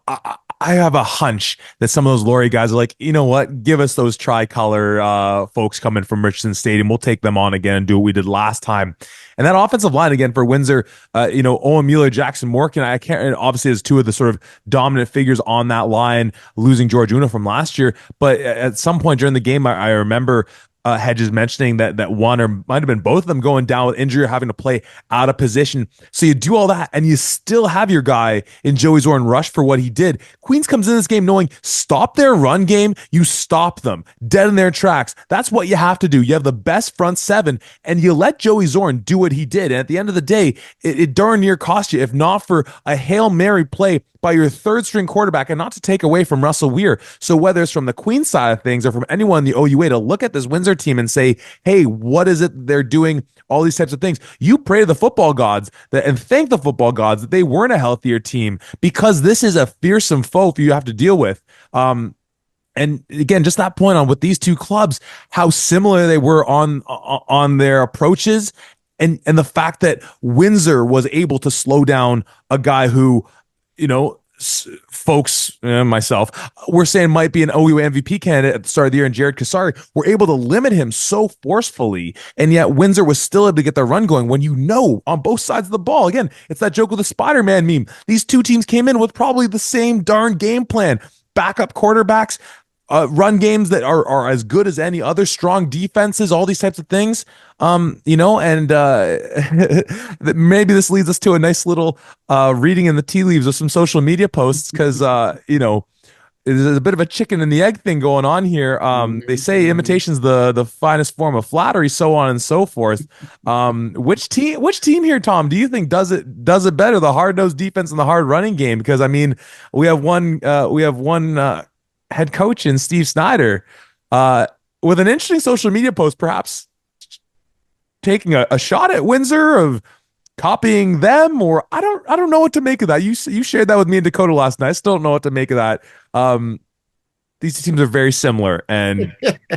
Speaker 1: I have a hunch that some of those Laurier guys are like, you know what? Give us those tricolor folks coming from Richardson Stadium. We'll take them on again and do what we did last time. And that offensive line again for Windsor, Owen Mueller, Jackson Morgan, I can't obviously as 2 of the sort of dominant figures on that line, losing George Una from last year. But at some point during the game, I remember Hedges mentioning that one or might have been both of them going down with injury or having to play out of position. So you do all that and you still have your guy in Joey Zorn rush for what he did. Queens comes in this game knowing stop their run game, you stop them dead in their tracks. That's what you have to do. You have the best front 7 and you let Joey Zorn do what he did. And at the end of the day, it darn near cost you, if not for a Hail Mary play by your 3rd string quarterback, and not to take away from Russell Weir. So whether it's from the Queen side of things or from anyone in the OUA to look at this Windsor team and say, hey, what is it they're doing? All these types of things. You pray to the football gods and thank the football gods that they weren't a healthier team, because this is a fearsome foe for you to have to deal with. And again, just that point on with these 2 clubs, how similar they were on their approaches and the fact that Windsor was able to slow down a guy who, you know, folks, myself, we're saying might be an OU MVP candidate at the start of the year, and Jared Kasari, were able to limit him so forcefully, and yet Windsor was still able to get their run going. When you know on both sides of the ball, again, it's that joke with the Spider-Man meme. These two teams came in with probably the same darn game plan. Backup quarterbacks, run games that are as good as any other, strong defenses, all these types of things. And maybe this leads us to a nice little reading in the tea leaves of some social media posts because there's a bit of a chicken and the egg thing going on here. They say imitation's the finest form of flattery, so on and so forth. Which team here, Tom, do you think does it better, the hard nosed defense and the hard running game? Because I mean, we have one head coach in Steve Snyder with an interesting social media post, perhaps taking a shot at Windsor of copying them, or I don't know what to make of that. You shared that with me and Dakota last night. I still don't know what to make of that. These teams are very similar, and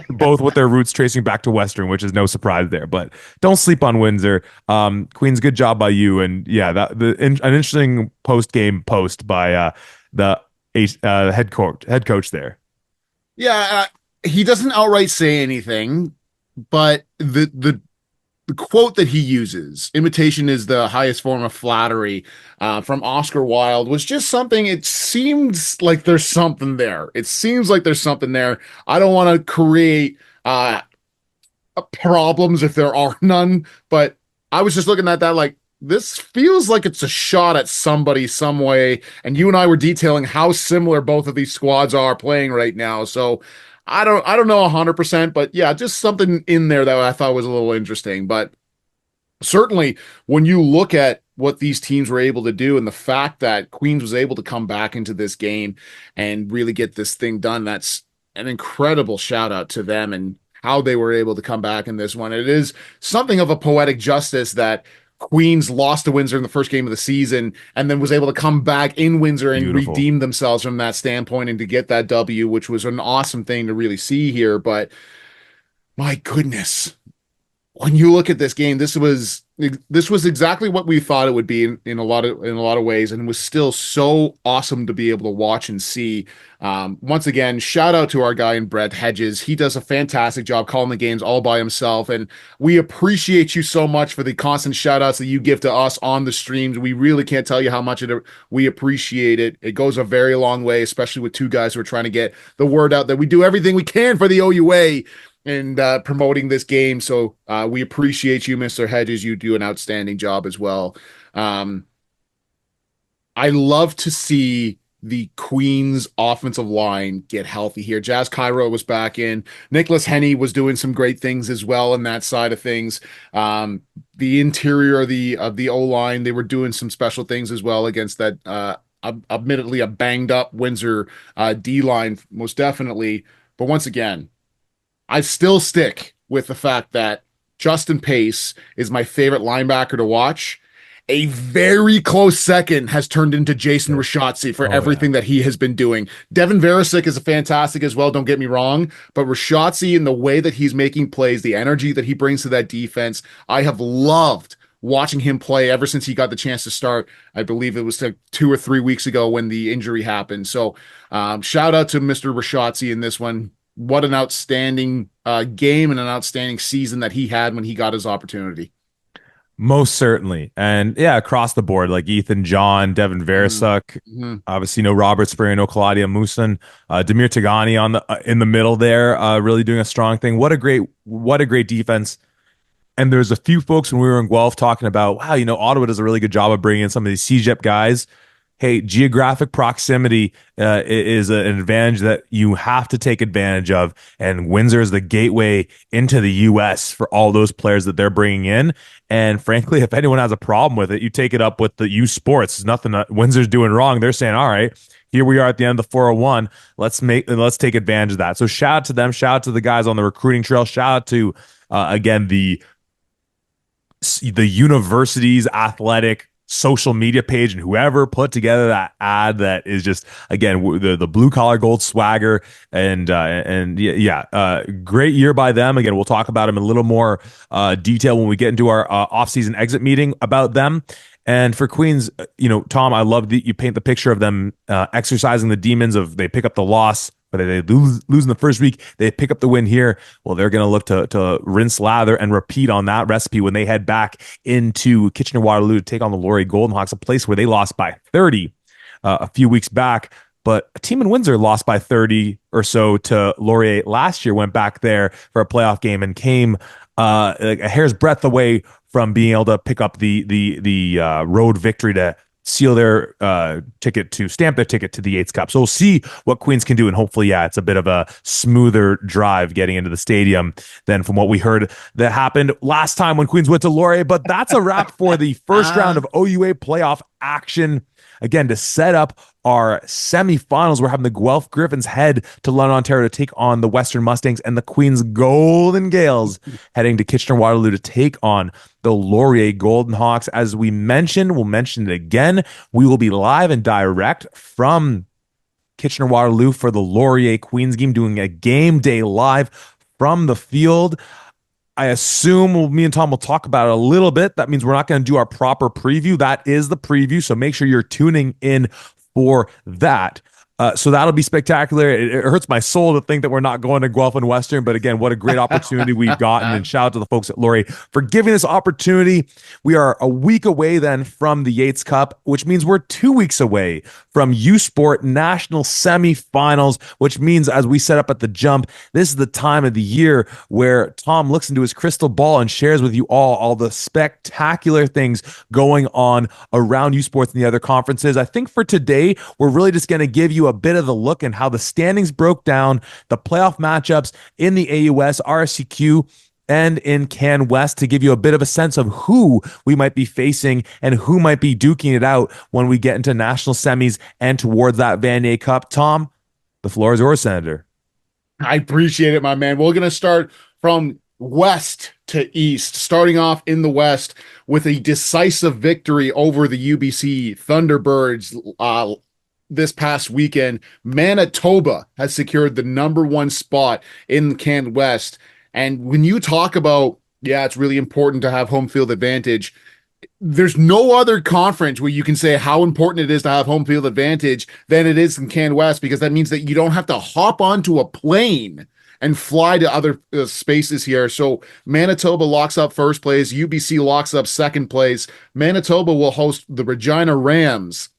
Speaker 1: both with their roots tracing back to Western, which is no surprise there. But don't sleep on Windsor. Queens, good job by you. And yeah, an interesting post game post by the head coach there.
Speaker 2: Yeah, he doesn't outright say anything, but the quote that he uses, imitation is the highest form of flattery, from Oscar Wilde, was just something. It seems like there's something there. It seems like there's something there. I don't want to create problems if there are none, but I was just looking at that like, this feels like it's a shot at somebody some way. And you and I were detailing how similar both of these squads are playing right now. So I don't know 100%, but yeah, just something in there that I thought was a little interesting. But certainly when you look at what these teams were able to do and the fact that Queens was able to come back into this game and really get this thing done, that's an incredible shout out to them and how they were able to come back in this one. It is something of a poetic justice that Queens lost to Windsor in the first game of the season and then was able to come back in Windsor and
Speaker 1: Beautiful.
Speaker 2: redeem themselves from that standpoint and to get that W, which was an awesome thing to really see here. But my goodness, when you look at this game, this was exactly what we thought it would be in a lot of ways, and was still so awesome to be able to watch and see. Once again, shout out to our guy in Brett Hedges. He does a fantastic job calling the games all by himself, and we appreciate you so much for the constant shout outs that you give to us on the streams. We really can't tell you how much we appreciate it. It goes a very long way, especially with two guys who are trying to get the word out that we do everything we can for the OUA and promoting this game. So we appreciate you, Mr. Hedges. You do an outstanding job as well. I love to see the Queens offensive line get healthy here. Jazz Cairo was back in. Nicholas Henney was doing some great things as well in that side of things. The interior of the O-line, they were doing some special things as well against that admittedly a banged up Windsor D-line, most definitely. But once again, I still stick with the fact that Justin Pace is my favorite linebacker to watch. A very close second has turned into Jason Rashotzi for everything that he has been doing. Devin Varasic is a fantastic as well, don't get me wrong, but Rashotzi, in the way that he's making plays, the energy that he brings to that defense, I have loved watching him play ever since he got the chance to start. I believe it was like 2 or 3 weeks ago when the injury happened. So shout out to Mr. Rashotzi in this one. What an outstanding game and an outstanding season that he had when he got his opportunity.
Speaker 1: Most certainly. And yeah, across the board, like Ethan John, Devin Versuk, obviously no Robert Spurrier, no Claudia Musin, Demir Tagani on the in the middle there, really doing a strong thing. What a great defense. And there's a few folks when we were in Guelph talking about, wow, Ottawa does a really good job of bringing in some of these CJEP guys. Hey, geographic proximity is an advantage that you have to take advantage of. And Windsor is the gateway into the U.S. for all those players that they're bringing in. And frankly, if anyone has a problem with it, you take it up with the USports. There's nothing that Windsor's doing wrong. They're saying, all right, here we are at the end of the 401. Let's take advantage of that. So shout out to them. Shout out to the guys on the recruiting trail. Shout out to, again, the university's athletic social media page and whoever put together that ad that is just again the blue collar gold swagger and yeah, great year by them. Again, we'll talk about them in a little more detail when we get into our off-season exit meeting about them. And for Queens, Tom, I love that you paint the picture of them exercising the demons of they pick up the loss, but they lose in the first week. They pick up the win here. Well, they're going to look to rinse, lather, and repeat on that recipe when they head back into Kitchener-Waterloo to take on the Laurier Golden Hawks, a place where they lost by 30 a few weeks back. But a team in Windsor lost by 30 or so to Laurier last year, went back there for a playoff game and came like a hair's breadth away from being able to pick up the road victory to seal their stamp their ticket to the Yates Cup. So we'll see what Queens can do, and hopefully, yeah, it's a bit of a smoother drive getting into the stadium than from what we heard that happened last time when Queens went to Laurier. But that's a wrap for the first round of OUA playoff action. Again, to set up our semifinals, we're having the Guelph Griffins head to London, Ontario to take on the Western Mustangs, and the Queens Golden Gales heading to Kitchener-Waterloo to take on the Laurier Golden Hawks. As we mentioned, we'll mention it again, we will be live and direct from Kitchener-Waterloo for the Laurier Queens game, doing a game day live from the field. I assume me and Tom will talk about it a little bit. That means we're not going to do our proper preview. That is the preview. So make sure you're tuning in for that. So that'll be spectacular. It hurts my soul to think that we're not going to Guelph and Western, but again, what a great opportunity we've gotten. And shout out to the folks at Laurier for giving this opportunity. We are a week away then from the Yates Cup, which means we're 2 weeks away from USports National Semifinals, which means as we set up at the jump, this is the time of the year where Tom looks into his crystal ball and shares with you all the spectacular things going on around USports and the other conferences. I think for today, we're really just going to give you a bit of the look and how the standings broke down, the playoff matchups in the AUS, RSCQ, and in Can West to give you a bit of a sense of who we might be facing and who might be duking it out when we get into national semis and towards that Vanier Cup. Tom, the floor is yours, Senator.
Speaker 2: I appreciate it, my man. We're going to start from west to east, starting off in the west with a decisive victory over the UBC Thunderbirds this past weekend. Manitoba has secured the #1 spot in Can West. And when you talk about, yeah, it's really important to have home field advantage, there's no other conference where you can say how important it is to have home field advantage than it is in Can West, because that means that you don't have to hop onto a plane and fly to other spaces here. So Manitoba locks up first place. UBC locks up second place. Manitoba will host the Regina Rams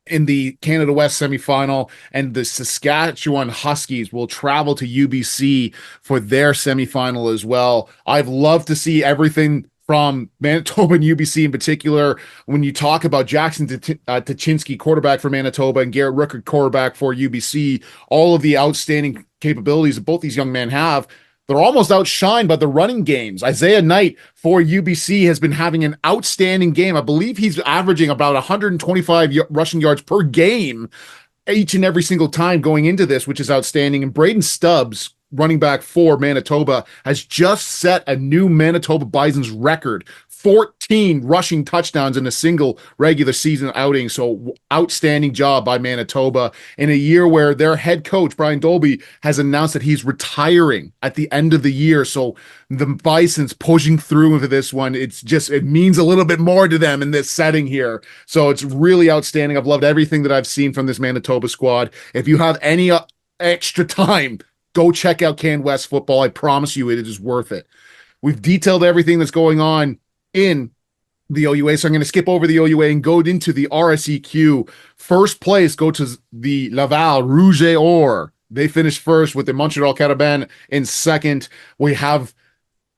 Speaker 2: in the Canada West semifinal, and the Saskatchewan Huskies will travel to UBC for their semifinal as well. I've loved to see everything from Manitoba and UBC in particular. When you talk about Jackson Tuchinski, quarterback for Manitoba, and Garrett Rooker, quarterback for UBC, all of the outstanding capabilities that both these young men have, they're almost outshined by the running games. Isaiah Knight for UBC has been having an outstanding game. I believe he's averaging about 125 rushing yards per game each and every single time going into this, which is outstanding. And Braden Stubbs, running back for Manitoba, has just set a new Manitoba Bison's record, 14 rushing touchdowns in a single regular season outing. So outstanding job by Manitoba in a year where their head coach, Brian Dolby, has announced that he's retiring at the end of the year. So the Bisons pushing through into this one. It means a little bit more to them in this setting here. So it's really outstanding. I've loved everything that I've seen from this Manitoba squad. If you have any extra time, go check out Can West football. I promise you it is worth it. We've detailed everything that's going on in the OUA, so I'm going to skip over the OUA and go into the RSEQ. First place go to the Laval Rouge et Or. They finished first with the Montreal Carabin in second. We have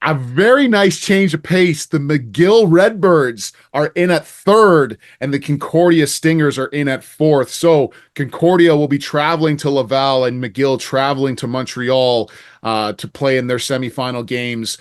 Speaker 2: a very nice change of pace. The McGill Redbirds are in at third, and the Concordia Stingers are in at fourth. So Concordia will be traveling to Laval and McGill traveling to Montreal to play in their semifinal games.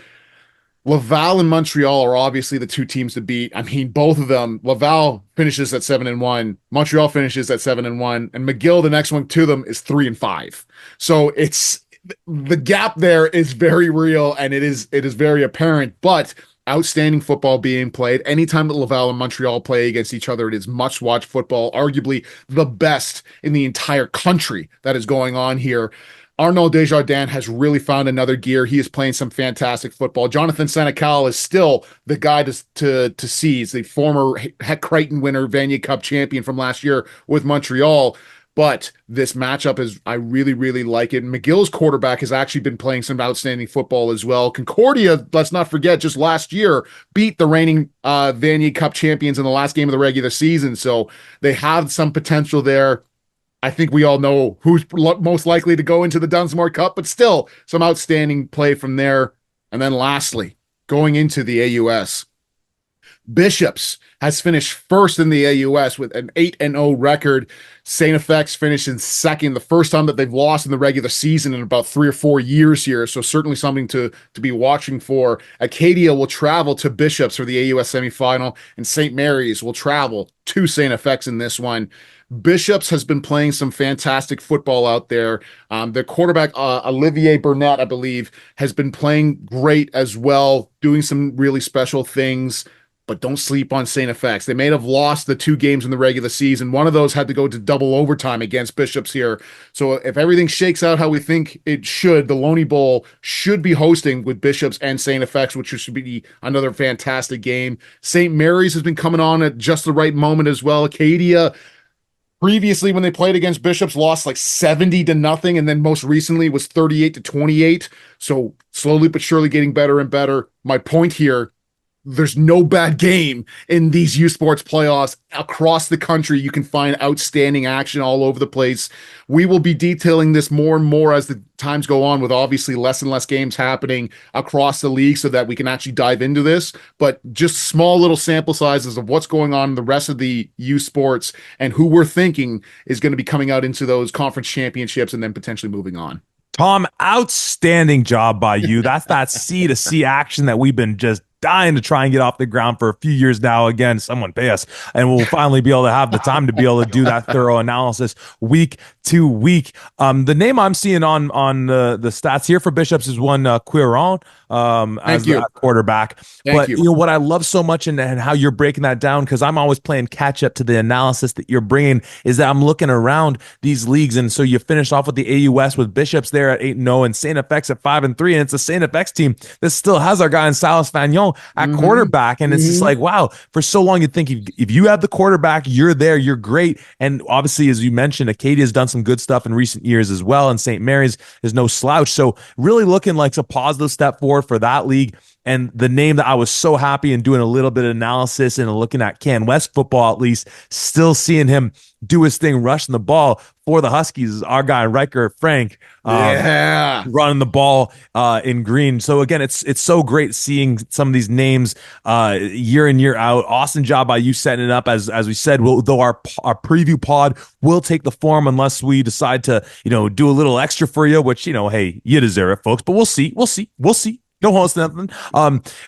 Speaker 2: Laval and Montreal are obviously the two teams to beat. I mean, both of them. Laval finishes at 7-1. Montreal finishes at 7-1, and McGill, the next one to them, is 3-5. So it's the gap there is very real, and it is very apparent. But outstanding football being played. Anytime that Laval and Montreal play against each other, it is must-watch football, arguably the best in the entire country that is going on here. Arnaud Desjardins has really found another gear. He is playing some fantastic football. Jonathan Senecal is still the guy to see. He's the former Heck Crichton winner, Vanier Cup champion from last year with Montreal. But this matchup is, I really, really like it. McGill's quarterback has actually been playing some outstanding football as well. Concordia, let's not forget, just last year beat the reigning Vanier Cup champions in the last game of the regular season. So they have some potential there. I think we all know who's most likely to go into the Dunsmore Cup, but still some outstanding play from there. And then lastly, going into the AUS, Bishops has finished first in the AUS with an 8-0 record. St. FX finished in second, the first time that they've lost in the regular season in about 3 or 4 years here. So certainly something to be watching for. Acadia will travel to Bishops for the AUS semifinal, and St. Mary's will travel to St. FX in this one. Bishops has been playing some fantastic football out there. Their quarterback, Olivier Burnett, I believe, has been playing great as well, doing some really special things. But don't sleep on St. FX. They may have lost the 2 games in the regular season. One of those had to go to double overtime against Bishops here. So if everything shakes out how we think it should, the Loney Bowl should be hosting with Bishops and St. FX, which should be another fantastic game. St. Mary's has been coming on at just the right moment as well. Acadia, previously when they played against Bishops, lost like 70-0, and then most recently was 38-28. So slowly but surely getting better and better. My point here, there's no bad game in these USports playoffs across the country. You can find outstanding action all over the place. We will be detailing this more and more as the times go on, with obviously less and less games happening across the league so that we can actually dive into this. But just small little sample sizes of what's going on in the rest of the USports and who we're thinking is going to be coming out into those conference championships and then potentially moving on.
Speaker 1: Tom, outstanding job by you. That's that C to C action that we've been just dying to try and get off the ground for a few years now. Again, someone pay us, and we'll finally be able to have the time to be able to do that thorough analysis week to week. The name I'm seeing on the stats here for Bishops is one Quiron as that quarterback.
Speaker 2: Thank you.
Speaker 1: You know what I love so much, and how you're breaking that down, because I'm always playing catch up to the analysis that you're bringing, is that I'm looking around these leagues, and so you finish off with the AUS with Bishops there at 8-0 and St. FX at 5-3, and it's a St. FX team that still has our guy in Silas Fagnon at quarterback, and it's just like, wow, for so long you'd think if you have the quarterback, you're there, you're great. And obviously, as you mentioned, Acadia has done some good stuff in recent years as well, and St. Mary's is no slouch. So really looking like a positive step forward for that league. And the name that I was so happy in doing a little bit of analysis and looking at Can West football, at least still seeing him do his thing, rushing the ball for the Huskies, is our guy Riker Frank, running the ball in green. So again, it's so great seeing some of these names year in, year out. Awesome job by you setting it up. As we said, though our preview pod will take the form unless we decide to do a little extra for you, which hey, you deserve it, folks. But we'll see. No host, nothing.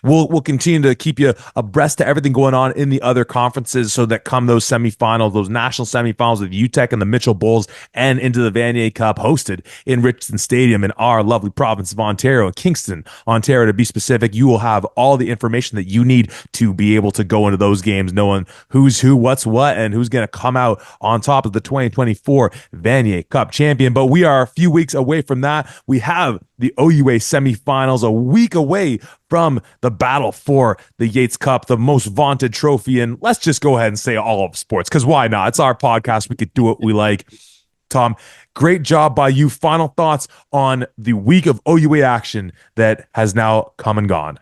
Speaker 1: We'll continue to keep you abreast to everything going on in the other conferences, so that come those semifinals, those national semifinals with UTEC and the Mitchell Bulls, and into the Vanier Cup, hosted in Richardson Stadium in our lovely province of Ontario, in Kingston, Ontario to be specific. You will have all the information that you need to be able to go into those games, knowing who's who, what's what, and who's going to come out on top of the 2024 Vanier Cup champion. But we are a few weeks away from that. We have the OUA semifinals a week away from the battle for the Yates Cup, the most vaunted trophy. And let's just go ahead and say all of sports, because why not? It's our podcast. We could do what we like. Tom, great job by you. Final thoughts on the week of OUA action that has now come and gone.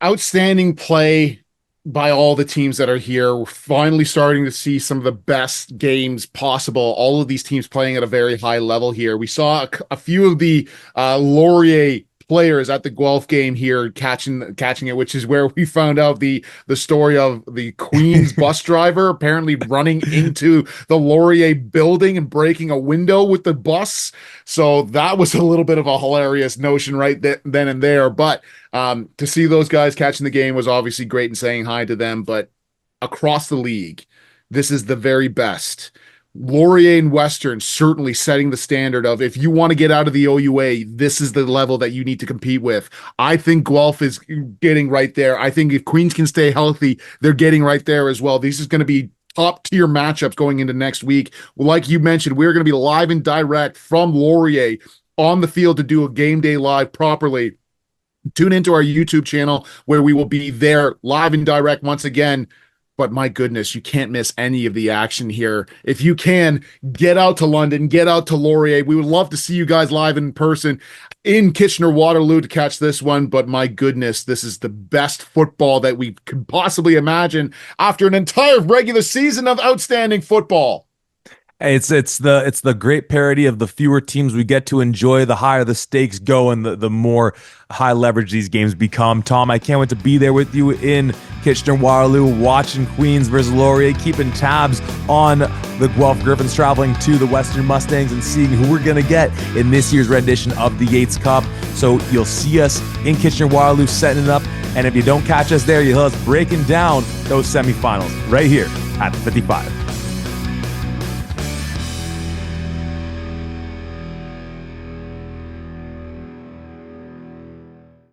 Speaker 2: Outstanding play by all the teams that are here. We're finally starting to see some of the best games possible. All of these teams playing at a very high level here. We saw a few of the Laurier players at the Guelph game here catching it, which is where we found out the story of the Queens bus driver apparently running into the Laurier building and breaking a window with the bus. So that was a little bit of a hilarious notion right then and there. But to see those guys catching the game was obviously great, and saying hi to them. But across the league, this is the very best. Laurier and Western certainly setting the standard of, if you want to get out of the OUA, this is the level that you need to compete with. I think Guelph is getting right there. I think if Queens can stay healthy, they're getting right there as well. This is going to be top tier matchups going into next week. Like you mentioned, we're going to be live and direct from Laurier on the field to do a game day live properly. Tune into our YouTube channel where we will be there live and direct once again. But my goodness, you can't miss any of the action here. If you can, get out to London, get out to Laurier. We would love to see you guys live in person in Kitchener-Waterloo to catch this one. But my goodness, this is the best football that we could possibly imagine after an entire regular season of outstanding football.
Speaker 1: It's the great parody of the fewer teams we get to enjoy, the higher the stakes go, and the more high leverage these games become. Tom, I can't wait to be there with you in Kitchener-Waterloo, watching Queens versus Laurier, keeping tabs on the Guelph Griffins traveling to the Western Mustangs and seeing who we're going to get in this year's rendition of the Yates Cup. So you'll see us in Kitchener-Waterloo setting it up, and if you don't catch us there, you'll hear us breaking down those semifinals right here at the 55.